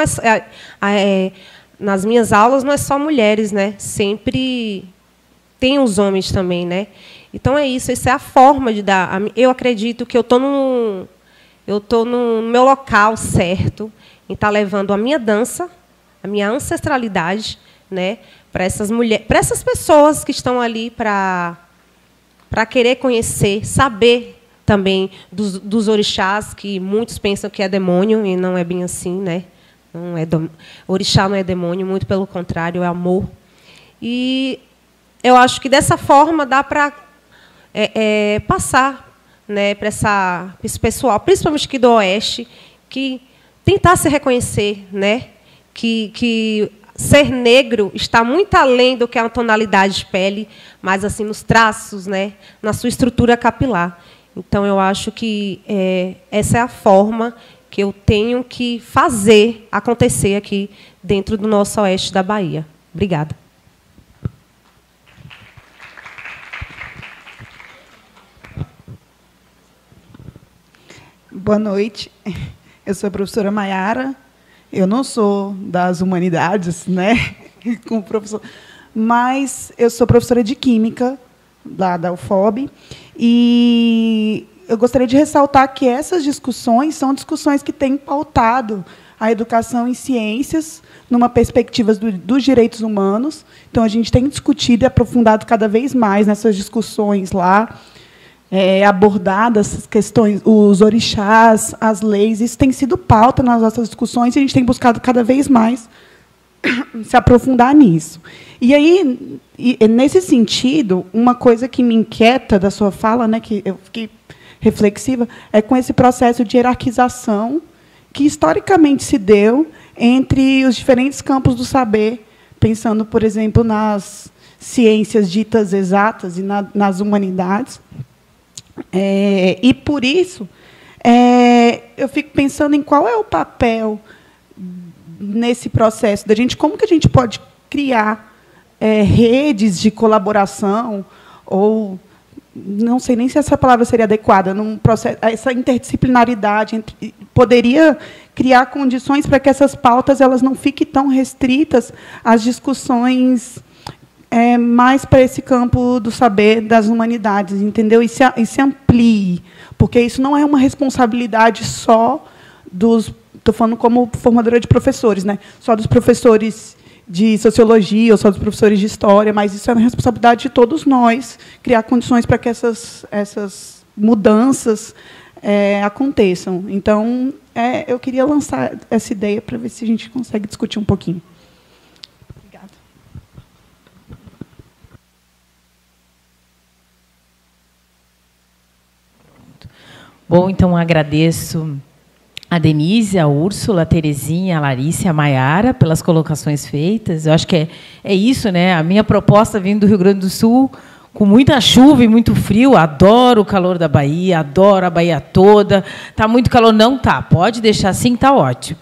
nas minhas aulas não é só mulheres, né? Sempre tem os homens também, né? Então é isso, essa é a forma de dar. Eu acredito que eu estou no meu local certo, em estar levando a minha dança, a minha ancestralidade, né, para essas mulheres, para essas pessoas que estão ali para querer conhecer, saber também dos orixás, que muitos pensam que é demônio, e não é bem assim, né? Não é orixá não é demônio, muito pelo contrário, é amor. E eu acho que dessa forma dá para passar, né, para esse pessoal, principalmente aqui do Oeste, que tentar se reconhecer, né, que ser negro está muito além do que a tonalidade de pele, mas assim nos traços, né, na sua estrutura capilar. Então eu acho que essa é a forma que eu tenho que fazer acontecer aqui dentro do nosso oeste da Bahia. Obrigada. Boa noite. Eu sou a professora Maiara. Eu não sou das humanidades, né, com o professor, mas eu sou professora de Química lá da UFOB, e eu gostaria de ressaltar que essas discussões são discussões que têm pautado a educação em ciências numa perspectiva dos direitos humanos. Então, a gente tem discutido e aprofundado cada vez mais nessas discussões lá. abordadas as questões, os orixás, as leis. Isso tem sido pauta nas nossas discussões e a gente tem buscado cada vez mais se aprofundar nisso. E aí, nesse sentido, uma coisa que me inquieta da sua fala, né, que eu fiquei reflexiva, é com esse processo de hierarquização que historicamente se deu entre os diferentes campos do saber, pensando, por exemplo, nas ciências ditas exatas e nas humanidades. E, por isso, eu fico pensando em qual é o papel nesse processo da gente, como que a gente pode criar redes de colaboração, ou não sei nem se essa palavra seria adequada, num processo, essa interdisciplinaridade poderia criar condições para que essas pautas elas não fiquem tão restritas às discussões mais para esse campo do saber das humanidades, entendeu? E se amplie, porque isso não é uma responsabilidade só dos... Estou falando como formadora de professores, né? Só dos professores de sociologia ou só dos professores de história, mas isso é uma responsabilidade de todos nós, criar condições para que essas mudanças aconteçam. Então, eu queria lançar essa ideia para ver se a gente consegue discutir um pouquinho. Obrigada. Bom, então agradeço a Denise, a Úrsula, a Terezinha, a Larissa e a Maiara pelas colocações feitas. Eu acho que é isso, né? A minha proposta vindo do Rio Grande do Sul, com muita chuva e muito frio, adoro o calor da Bahia, adoro a Bahia toda. Está muito calor? Não está. Pode deixar assim, está ótimo.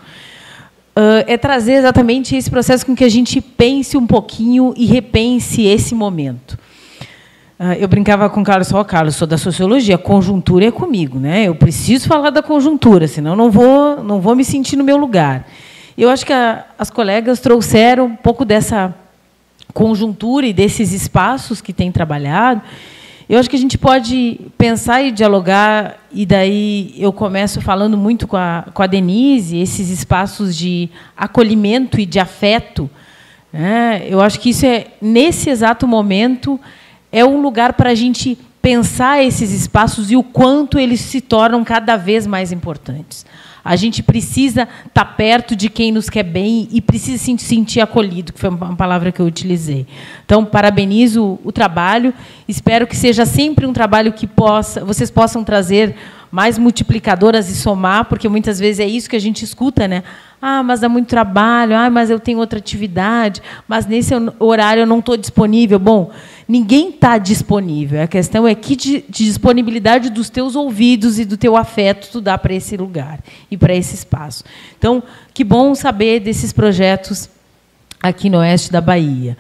É trazer exatamente esse processo com que a gente pense um pouquinho e repense esse momento. Eu brincava com o Carlos, Carlos, sou da sociologia, a conjuntura é comigo, né? Eu preciso falar da conjuntura, senão não vou me sentir no meu lugar. Eu acho que as colegas trouxeram um pouco dessa conjuntura e desses espaços que têm trabalhado. Eu acho que a gente pode pensar e dialogar, e daí eu começo falando muito com a Denise, esses espaços de acolhimento e de afeto, né? Eu acho que isso nesse exato momento, é um lugar para a gente pensar esses espaços e o quanto eles se tornam cada vez mais importantes. A gente precisa estar perto de quem nos quer bem e precisa se sentir acolhido, que foi uma palavra que eu utilizei. Então, parabenizo o trabalho, espero que seja sempre um trabalho que vocês possam trazer mais multiplicadoras e somar, porque muitas vezes é isso que a gente escuta, né? Ah, mas dá muito trabalho, mas eu tenho outra atividade, mas nesse horário eu não estou disponível. Bom, ninguém está disponível. A questão é que de disponibilidade dos teus ouvidos e do teu afeto tu dá para esse lugar e para esse espaço. Então, que bom saber desses projetos aqui no oeste da Bahia.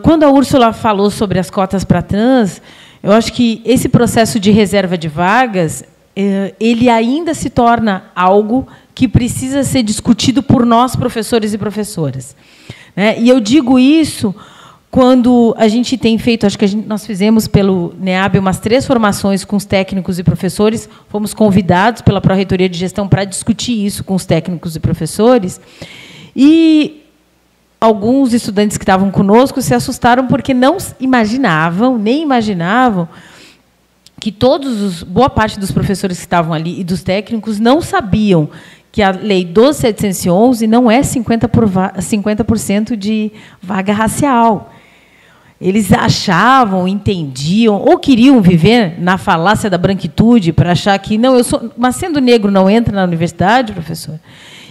Quando a Úrsula falou sobre as cotas para trans, eu acho que esse processo de reserva de vagas, ele ainda se torna algo que precisa ser discutido por nós, professores e professoras. E eu digo isso quando a gente tem feito, acho que nós fizemos pelo NEAB umas 3 formações com os técnicos e professores, fomos convidados pela Pró-Reitoria de Gestão para discutir isso com os técnicos e professores, e alguns estudantes que estavam conosco se assustaram porque não imaginavam, nem imaginavam, que boa parte dos professores que estavam ali e dos técnicos não sabiam que a Lei 12.711 não é 50% de vaga racial. Eles achavam, entendiam, ou queriam viver na falácia da branquitude para achar que, não, mas sendo negro não entra na universidade, professor?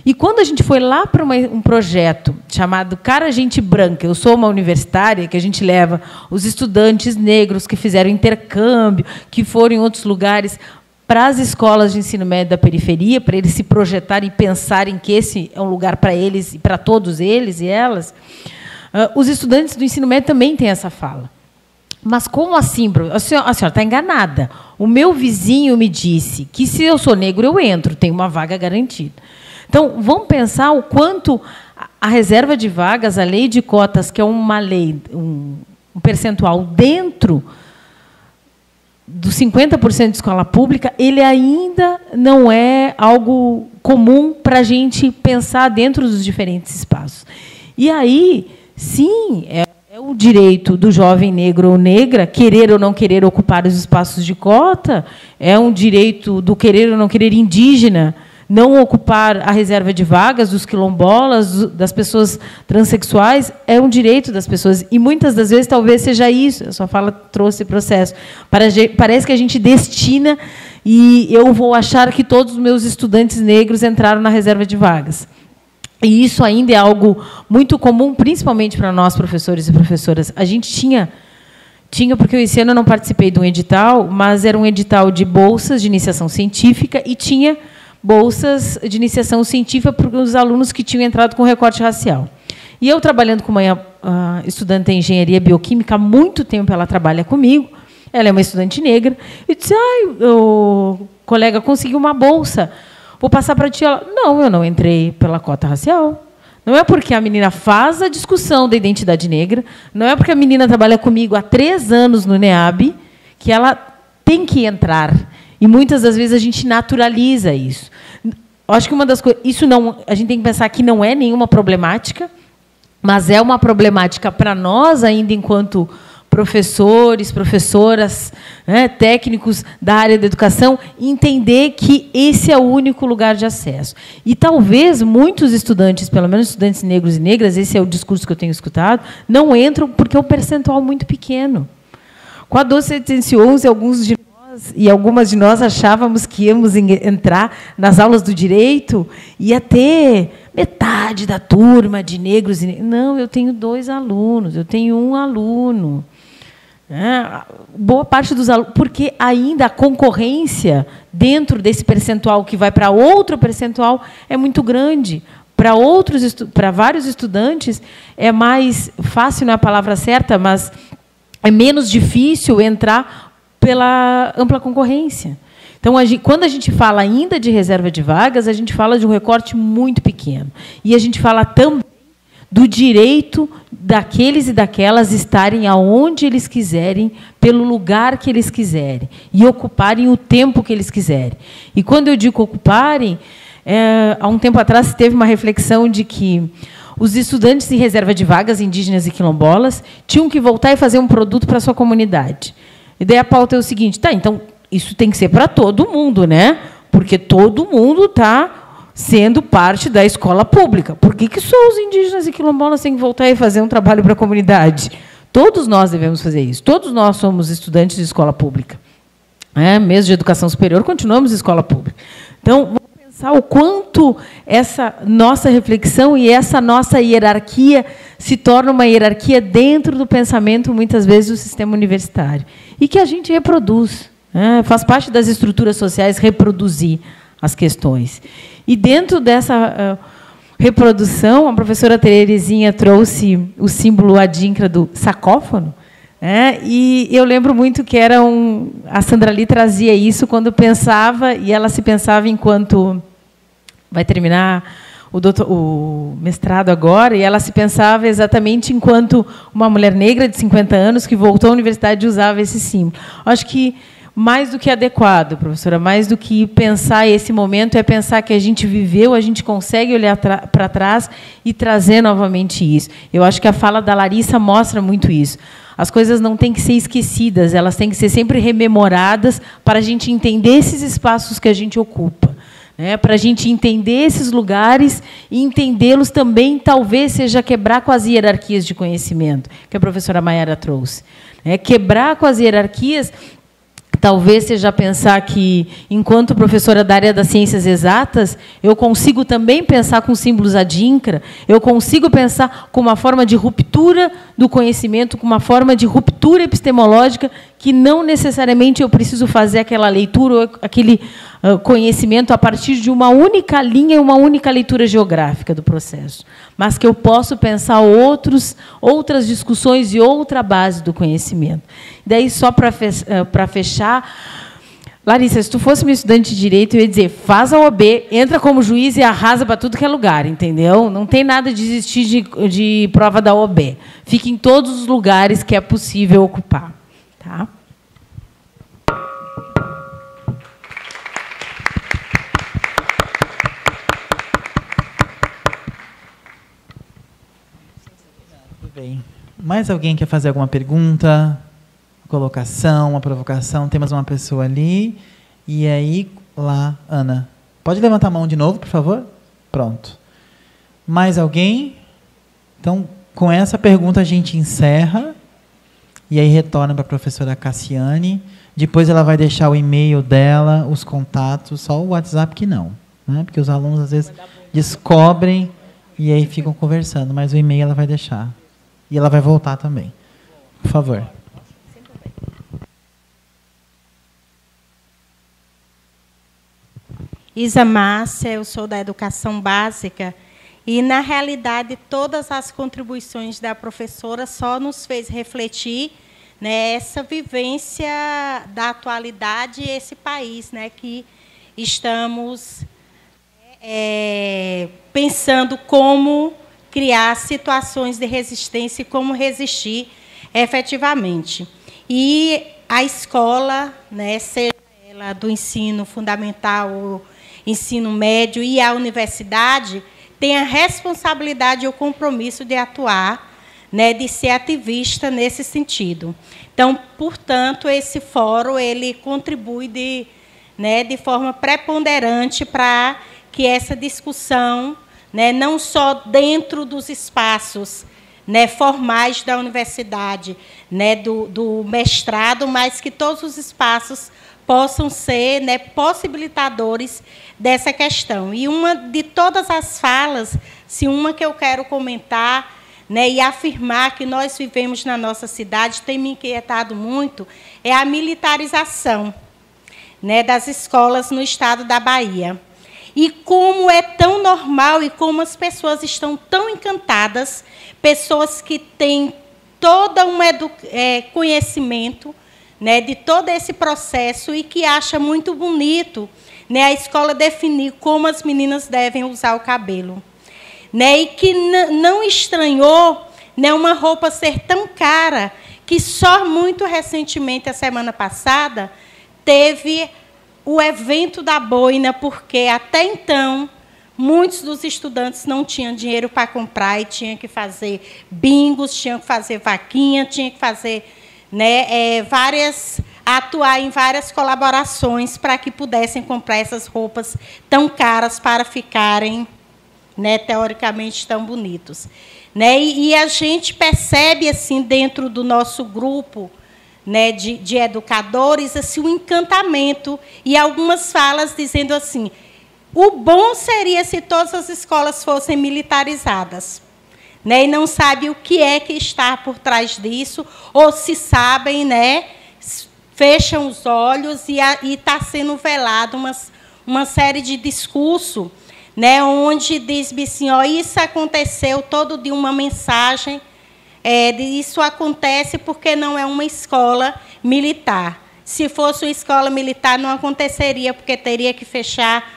E quando a gente foi lá para um projeto chamado Cara Gente Branca, eu sou uma universitária, que a gente leva os estudantes negros que fizeram intercâmbio, que foram em outros lugares, para as escolas de ensino médio da periferia, para eles se projetarem e pensarem que esse é um lugar para eles e para todos eles e elas, os estudantes do ensino médio também têm essa fala. Mas como assim, a senhora está enganada. O meu vizinho me disse que, se eu sou negro, eu entro, tenho uma vaga garantida. Então, vamos pensar o quanto a reserva de vagas, a lei de cotas, que é uma lei, um percentual dentro dos 50% de escola pública, ele ainda não é algo comum para a gente pensar dentro dos diferentes espaços. E aí, sim, é É o direito do jovem negro ou negra querer ou não querer ocupar os espaços de cota, é um direito do querer ou não querer indígena não ocupar a reserva de vagas dos quilombolas, das pessoas transexuais, é um direito das pessoas. E, muitas das vezes, talvez seja isso. A sua fala trouxe esse processo. Parece que a gente destina e eu vou achar que todos os meus estudantes negros entraram na reserva de vagas. E isso ainda é algo muito comum, principalmente para nós, professores e professoras. A gente tinha, porque esse ano eu não participei de um edital, mas era um edital de bolsas de iniciação científica e tinha bolsas de iniciação científica para os alunos que tinham entrado com recorte racial. E eu, trabalhando com uma estudante de engenharia bioquímica, há muito tempo ela trabalha comigo, ela é uma estudante negra, e disse, o colega conseguiu uma bolsa, vou passar para ti. Ela, não, eu não entrei pela cota racial. Não é porque a menina faz a discussão da identidade negra, não é porque a menina trabalha comigo há 3 anos no NEAB, que ela tem que entrar. E, muitas das vezes, a gente naturaliza isso. Acho que uma das coisas... Isso não, a gente tem que pensar que não é nenhuma problemática, mas é uma problemática para nós, ainda enquanto professores, professoras, né, técnicos da área da educação, entender que esse é o único lugar de acesso. E, talvez, muitos estudantes, pelo menos estudantes negros e negras, esse é o discurso que eu tenho escutado, não entram porque é um percentual muito pequeno. Com a 12711, algumas de nós achávamos que íamos entrar nas aulas do direito e ia ter metade da turma de negros e negras. Não, eu tenho 2 alunos, eu tenho 1 aluno. Boa parte dos alunos, porque ainda a concorrência dentro desse percentual que vai para outro percentual é muito grande. Para vários estudantes é mais fácil, não é a palavra certa, mas é menos difícil entrar pela ampla concorrência. Então, quando a gente fala ainda de reserva de vagas, a gente fala de um recorte muito pequeno. E a gente fala também do direito daqueles e daquelas estarem aonde eles quiserem, pelo lugar que eles quiserem, e ocuparem o tempo que eles quiserem. E, quando eu digo ocuparem, há um tempo atrás teve uma reflexão de que os estudantes em reserva de vagas, indígenas e quilombolas, tinham que voltar e fazer um produto para a sua comunidade. E daí a pauta é o seguinte, então, isso tem que ser para todo mundo, né? Porque todo mundo está sendo parte da escola pública. Por que só os indígenas e quilombolas têm que voltar e fazer um trabalho para a comunidade? Todos nós devemos fazer isso. Todos nós somos estudantes de escola pública. Mesmo de educação superior, continuamos em escola pública. Então, vamos pensar o quanto essa nossa reflexão e essa nossa hierarquia se torna uma hierarquia dentro do pensamento, muitas vezes, do sistema universitário. E que a gente reproduz. Faz parte das estruturas sociais reproduzir as questões. E, dentro dessa reprodução, a professora Terezinha trouxe o símbolo adinkra do sacófono, e eu lembro muito que era a Sandra Lee trazia isso quando pensava, e ela se pensava enquanto vai terminar o mestrado agora, e ela se pensava exatamente enquanto uma mulher negra de 50 anos que voltou à universidade e usava esse símbolo. Acho que, mais do que adequado, professora, mais do que pensar esse momento, é pensar que a gente viveu, a gente consegue olhar para trás e trazer novamente isso. Eu acho que a fala da Larissa mostra muito isso. As coisas não têm que ser esquecidas, elas têm que ser sempre rememoradas para a gente entender esses espaços que a gente ocupa. Para a gente entender esses lugares e entendê-los também, talvez, seja quebrar com as hierarquias de conhecimento, que a professora Maiara trouxe. Quebrar com as hierarquias, talvez seja pensar que, enquanto professora da área das ciências exatas, eu consigo também pensar com símbolos adinkra, eu consigo pensar com uma forma de ruptura do conhecimento, com uma forma de ruptura epistemológica, que não necessariamente eu preciso fazer aquela leitura ou aquele conhecimento a partir de uma única linha e uma única leitura geográfica do processo, mas que eu posso pensar outras discussões e outra base do conhecimento. Daí, só para fechar, Larissa, se tu fosse uma estudante de Direito, eu ia dizer, faz a OAB, entra como juiz e arrasa para tudo que é lugar, entendeu? Não tem nada de desistir de prova da OAB. Fique em todos os lugares que é possível ocupar. Tá? Bem, Mais alguém quer fazer alguma pergunta, colocação, uma provocação? Temos uma pessoa ali. E aí, lá, Ana. Pode levantar a mão de novo, por favor? Pronto. Mais alguém? Então, com essa pergunta a gente encerra. E aí retorna para a professora Cassiane. Depois ela vai deixar o e-mail dela, os contatos, só o WhatsApp que não, né? Porque os alunos às vezes descobrem e aí ficam conversando, mas o e-mail ela vai deixar. E ela vai voltar também. Por favor. Isa Márcia, eu sou da Educação Básica e, na realidade, todas as contribuições da professora só nos fez refletir, né, essa vivência da atualidade e esse país, né, que estamos pensando como criar situações de resistência e como resistir efetivamente. E a escola, né, seja ela do ensino fundamental, o ensino médio e a universidade, tem a responsabilidade e o compromisso de atuar, né, de ser ativista nesse sentido. Então, portanto, esse fórum ele contribui de forma preponderante para que essa discussão, né, não só dentro dos espaços, né, formais da universidade, né, do mestrado, mas que todos os espaços possam ser, né, possibilitadores dessa questão. E uma de todas as falas, se uma que eu quero comentar, né, e afirmar que nós vivemos na nossa cidade, tem me inquietado muito, é a militarização, né, das escolas no estado da Bahia. E como é tão normal e como as pessoas estão tão encantadas, pessoas que têm todo um conhecimento, né, de todo esse processo e que acha muito bonito, né, a escola definir como as meninas devem usar o cabelo. Né, e que não estranhou, né, uma roupa ser tão cara que só muito recentemente, a semana passada, teve o evento da boina, porque até então muitos dos estudantes não tinham dinheiro para comprar e tinham que fazer bingos, tinham que fazer vaquinha, tinham que fazer, né, atuar em várias colaborações para que pudessem comprar essas roupas tão caras para ficarem, né, teoricamente tão bonitos, né? E a gente percebe assim dentro do nosso grupo, né, de educadores, assim, um encantamento e algumas falas dizendo assim: o bom seria se todas as escolas fossem militarizadas, né? E não sabe o que é que está por trás disso, ou se sabem, né, fecham os olhos e está sendo velado uma série de discurso, né, onde diz assim, ó, isso aconteceu, todo dia uma mensagem, isso acontece porque não é uma escola militar. Se fosse uma escola militar, não aconteceria, porque teria que fechar,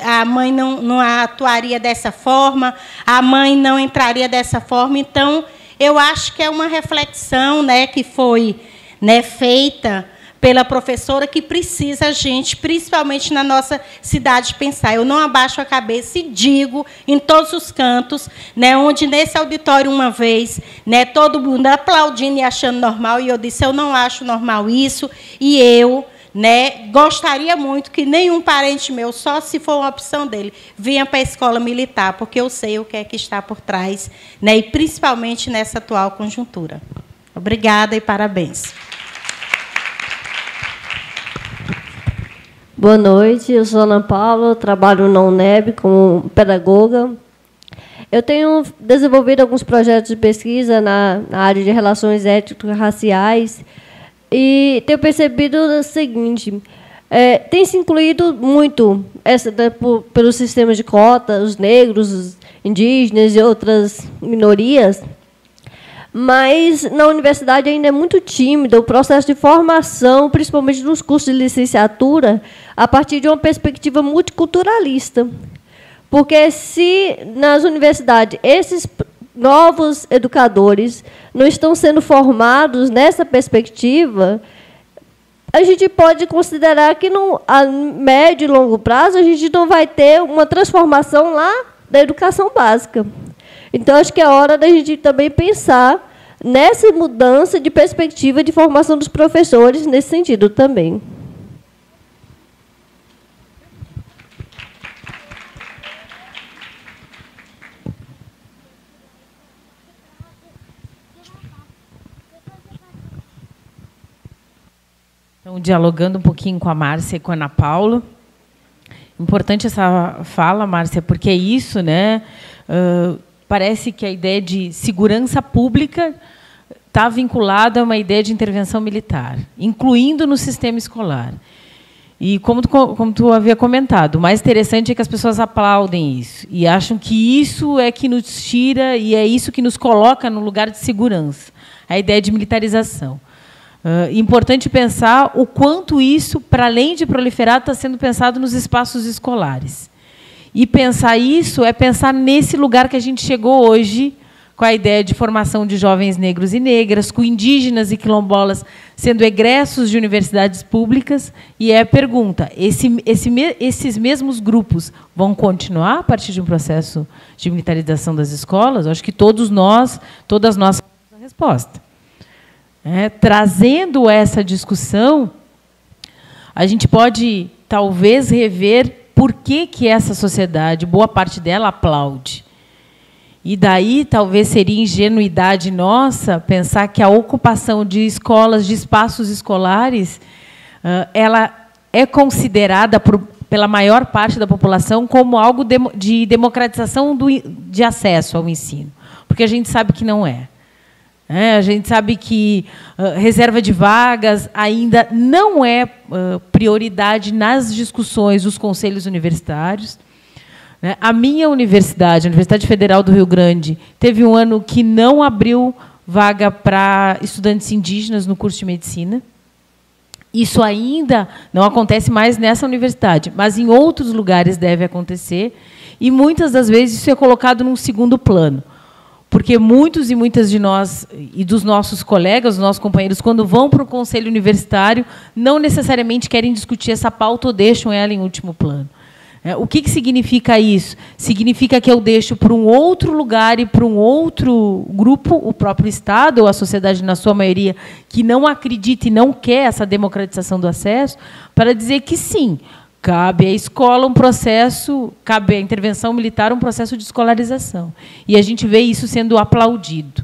a mãe não atuaria dessa forma, a mãe não entraria dessa forma. Então, eu acho que é uma reflexão, né, que foi, né, feita pela professora, que precisa a gente, principalmente na nossa cidade, pensar. Eu não abaixo a cabeça e digo em todos os cantos, né, onde nesse auditório uma vez, né, todo mundo aplaudindo e achando normal, e eu disse, eu não acho normal isso, e eu, né, gostaria muito que nenhum parente meu, só se for uma opção dele, venha para a escola militar, porque eu sei o que é que está por trás, né, e principalmente nessa atual conjuntura. Obrigada e parabéns. Boa noite, eu sou Ana Paula, trabalho na UNEB como pedagoga. Eu tenho desenvolvido alguns projetos de pesquisa na área de relações étnico-raciais e tenho percebido o seguinte, tem se incluído muito pelo sistema de cota, os negros, os indígenas e outras minorias, mas na universidade ainda é muito tímido o processo de formação, principalmente nos cursos de licenciatura, a partir de uma perspectiva multiculturalista. Porque se nas universidades esses novos educadores não estão sendo formados nessa perspectiva, a gente pode considerar que a médio e longo prazo a gente não vai ter uma transformação lá da educação básica. Então, acho que é hora da gente também pensar nessa mudança de perspectiva de formação dos professores nesse sentido também. Então, dialogando um pouquinho com a Márcia e com a Ana Paula. Importante essa fala, Márcia, porque é isso, né? Parece que a ideia de segurança pública está vinculada a uma ideia de intervenção militar, incluindo no sistema escolar. E como tu havia comentado, o mais interessante é que as pessoas aplaudem isso e acham que isso é que nos tira e é isso que nos coloca no lugar de segurança, a ideia de militarização. Importante pensar o quanto isso, para além de proliferar, está sendo pensado nos espaços escolares. E pensar isso é pensar nesse lugar que a gente chegou hoje, com a ideia de formação de jovens negros e negras, com indígenas e quilombolas sendo egressos de universidades públicas. E é a pergunta, esses mesmos grupos vão continuar a partir de um processo de militarização das escolas? Eu acho que todas nós temos a resposta. Trazendo essa discussão, a gente pode, talvez, rever por que essa sociedade, boa parte dela, aplaude. E daí, talvez, seria ingenuidade nossa pensar que a ocupação de escolas, de espaços escolares, ela é considerada pela maior parte da população como algo de democratização de acesso ao ensino. Porque a gente sabe que não é. A gente sabe que reserva de vagas ainda não é prioridade nas discussões dos conselhos universitários. A minha universidade, a Universidade Federal do Rio Grande, teve um ano que não abriu vaga para estudantes indígenas no curso de medicina. Isso ainda não acontece mais nessa universidade, mas em outros lugares deve acontecer. E, muitas das vezes, isso é colocado num segundo plano. Porque muitos e muitas de nós e dos nossos colegas, dos nossos companheiros, quando vão para o conselho universitário, não necessariamente querem discutir essa pauta ou deixam ela em último plano. O que significa isso? Significa que eu deixo para um outro lugar e para um outro grupo, o próprio Estado ou a sociedade, na sua maioria, que não acredita e não quer essa democratização do acesso, para dizer que, sim, cabe à escola um processo, cabe à intervenção militar um processo de escolarização. E a gente vê isso sendo aplaudido.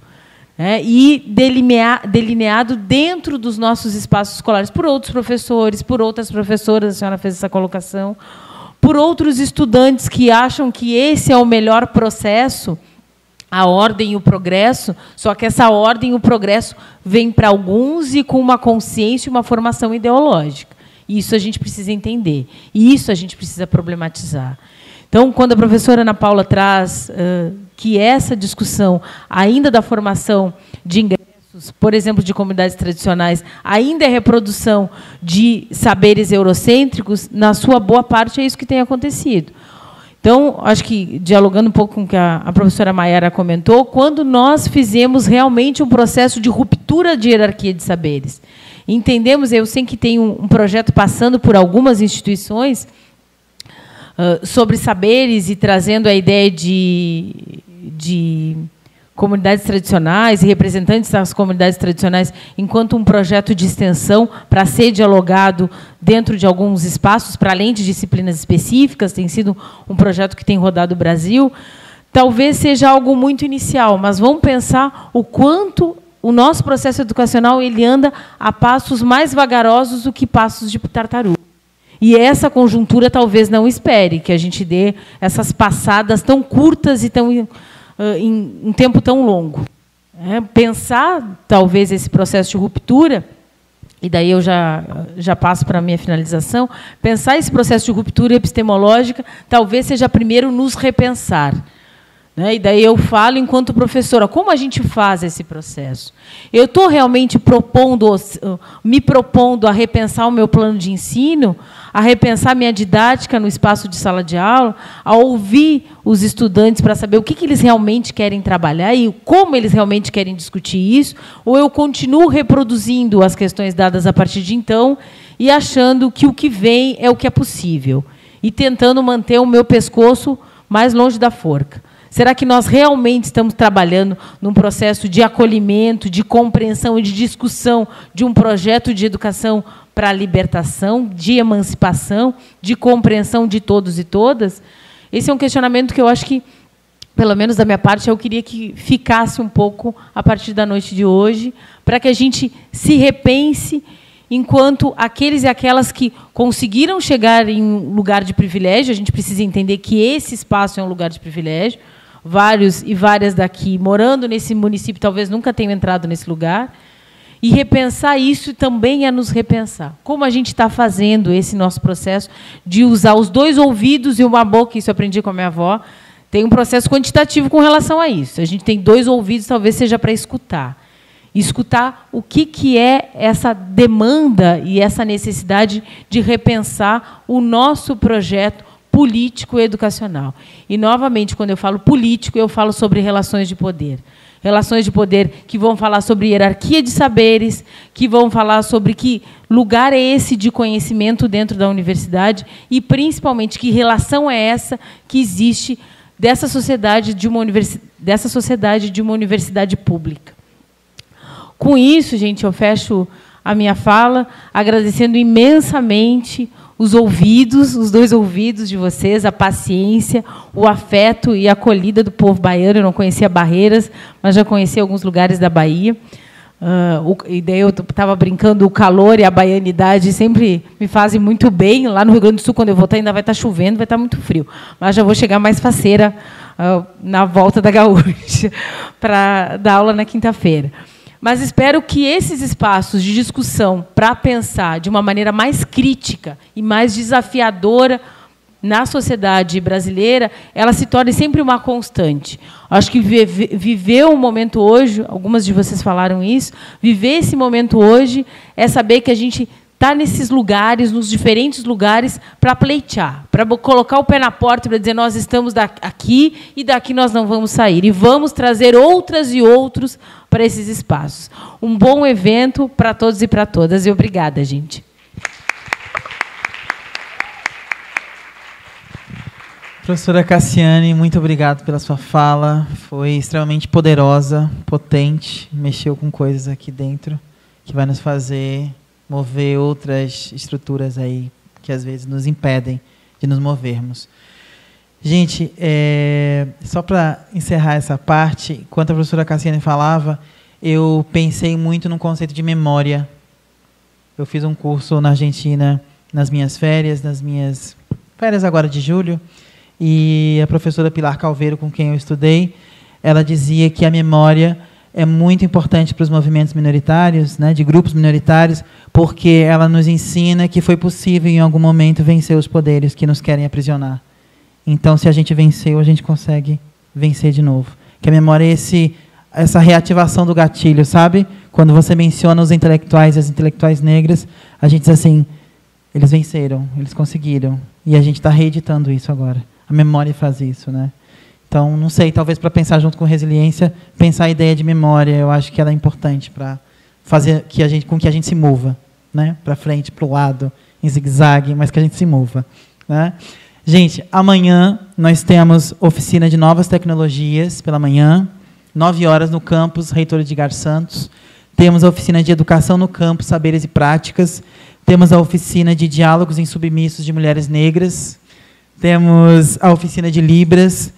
E delineado dentro dos nossos espaços escolares por outros professores, por outras professoras, a senhora fez essa colocação, por outros estudantes que acham que esse é o melhor processo, a ordem e o progresso, só que essa ordem e o progresso vem para alguns e com uma consciência e uma formação ideológica. Isso a gente precisa entender. E isso a gente precisa problematizar. Então, quando a professora Ana Paula traz que essa discussão, ainda da formação de ingressos, por exemplo, de comunidades tradicionais, ainda é reprodução de saberes eurocêntricos, na sua boa parte é isso que tem acontecido. Então, acho que, dialogando um pouco com o que a professora Maiara comentou, quando nós fizemos realmente um processo de ruptura de hierarquia de saberes, entendemos, eu sei que tem um projeto passando por algumas instituições sobre saberes e trazendo a ideia de comunidades tradicionais e representantes das comunidades tradicionais enquanto um projeto de extensão para ser dialogado dentro de alguns espaços, para além de disciplinas específicas, tem sido um projeto que tem rodado o Brasil. Talvez seja algo muito inicial, mas vamos pensar o quanto o nosso processo educacional ele anda a passos mais vagarosos do que passos de tartaruga. E essa conjuntura talvez não espere que a gente dê essas passadas tão curtas e tão em um tempo tão longo. Pensar, talvez, esse processo de ruptura, e daí eu já passo para a minha finalização, pensar esse processo de ruptura epistemológica talvez seja primeiro nos repensar. E daí eu falo, enquanto professora, como a gente faz esse processo? Eu estou realmente me propondo a repensar o meu plano de ensino, a repensar minha didática no espaço de sala de aula, a ouvir os estudantes para saber o que eles realmente querem trabalhar e como eles realmente querem discutir isso, ou eu continuo reproduzindo as questões dadas a partir de então e achando que o que vem é o que é possível, e tentando manter o meu pescoço mais longe da forca. Será que nós realmente estamos trabalhando num processo de acolhimento, de compreensão e de discussão de um projeto de educação para a libertação, de emancipação, de compreensão de todos e todas? Esse é um questionamento que eu acho que, pelo menos da minha parte, eu queria que ficasse um pouco a partir da noite de hoje, para que a gente se repense enquanto aqueles e aquelas que conseguiram chegar em um lugar de privilégio. A gente precisa entender que esse espaço é um lugar de privilégio. Vários e várias daqui, morando nesse município, talvez nunca tenham entrado nesse lugar. E repensar isso também é nos repensar. Como a gente está fazendo esse nosso processo de usar os 2 ouvidos e uma boca, isso eu aprendi com a minha avó. Tem um processo quantitativo com relação a isso. A gente tem 2 ouvidos, talvez seja para escutar. Escutar o que é essa demanda e essa necessidade de repensar o nosso projeto político e educacional. E, novamente, quando eu falo político, eu falo sobre relações de poder. Relações de poder que vão falar sobre hierarquia de saberes, que vão falar sobre que lugar é esse de conhecimento dentro da universidade e, principalmente, que relação é essa que existe dessa sociedade de uma universidade pública. Com isso, gente, eu fecho a minha fala agradecendo imensamente os ouvidos, os 2 ouvidos de vocês, a paciência, o afeto e a acolhida do povo baiano. Eu não conhecia Barreiras, mas já conheci alguns lugares da Bahia. E daí eu estava brincando, o calor e a baianidade sempre me fazem muito bem. Lá no Rio Grande do Sul, quando eu voltar, ainda vai estar chovendo, vai estar muito frio. Mas já vou chegar mais faceira na volta da Gaúcha para dar aula na quinta-feira. Mas espero que esses espaços de discussão para pensar de uma maneira mais crítica e mais desafiadora na sociedade brasileira, ela se torne sempre uma constante. Acho que viver o momento hoje, algumas de vocês falaram isso, viver esse momento hoje é saber que a gente está nesses lugares, nos diferentes lugares, para pleitear, para colocar o pé na porta, para dizer nós estamos aqui e daqui nós não vamos sair. E vamos trazer outras e outros para esses espaços. Um bom evento para todos e para todas. E obrigada, gente. Professora Cassiane, muito obrigado pela sua fala. Foi extremamente poderosa, potente, mexeu com coisas aqui dentro que vai nos fazer mover outras estruturas aí que às vezes nos impedem de nos movermos. Gente, só para encerrar essa parte, enquanto a professora Cassiane falava, eu pensei muito no conceito de memória. Eu fiz um curso na Argentina nas minhas férias agora de julho, e a professora Pilar Calveiro, com quem eu estudei, ela dizia que a memória é muito importante para os movimentos minoritários, né, de grupos minoritários, porque ela nos ensina que foi possível, em algum momento, vencer os poderes que nos querem aprisionar. Então, se a gente venceu, a gente consegue vencer de novo. Que a memória é essa reativação do gatilho, sabe? Quando você menciona os intelectuais e as intelectuais negras, a gente diz assim, eles venceram, eles conseguiram. E a gente está reeditando isso agora. A memória faz isso, né? Então, não sei, talvez para pensar junto com resiliência, pensar a ideia de memória, eu acho que ela é importante para fazer com que a gente se mova, né? Para frente, para o lado, em zigue-zague, mas que a gente se mova, né? Gente, amanhã nós temos oficina de novas tecnologias pela manhã, 9 horas no campus Reitor Edgar Santos. Temos a oficina de educação no campus, saberes e práticas. Temos a oficina de diálogos insubmissos de mulheres negras. Temos a oficina de Libras.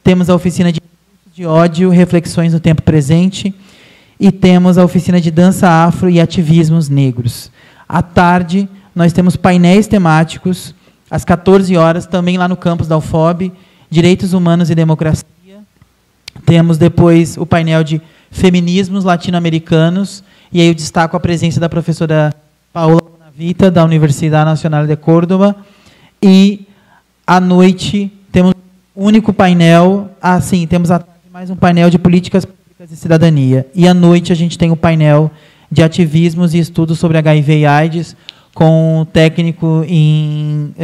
Temos a oficina de ódio, reflexões no tempo presente. E temos a oficina de dança afro e ativismos negros. À tarde, nós temos painéis temáticos, às 14 horas, também lá no campus da UFOB, Direitos Humanos e Democracia. Temos depois o painel de Feminismos Latino-Americanos, e aí eu destaco a presença da professora Paola Bonavita, da Universidade Nacional de Córdoba. E, à noite, temos um único painel, temos à tarde mais um painel de políticas públicas e cidadania. E, à noite, a gente tem o painel de ativismos e estudos sobre HIV e AIDS, com um técnico em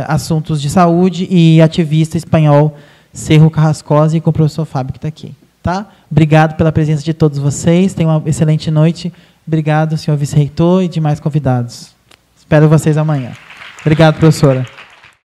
assuntos de saúde e ativista espanhol, Sergio Carrascosa, e com o professor Fábio, que está aqui. Tá? Obrigado pela presença de todos vocês. Tenham uma excelente noite. Obrigado, senhor vice-reitor e demais convidados. Espero vocês amanhã. Obrigado, professora.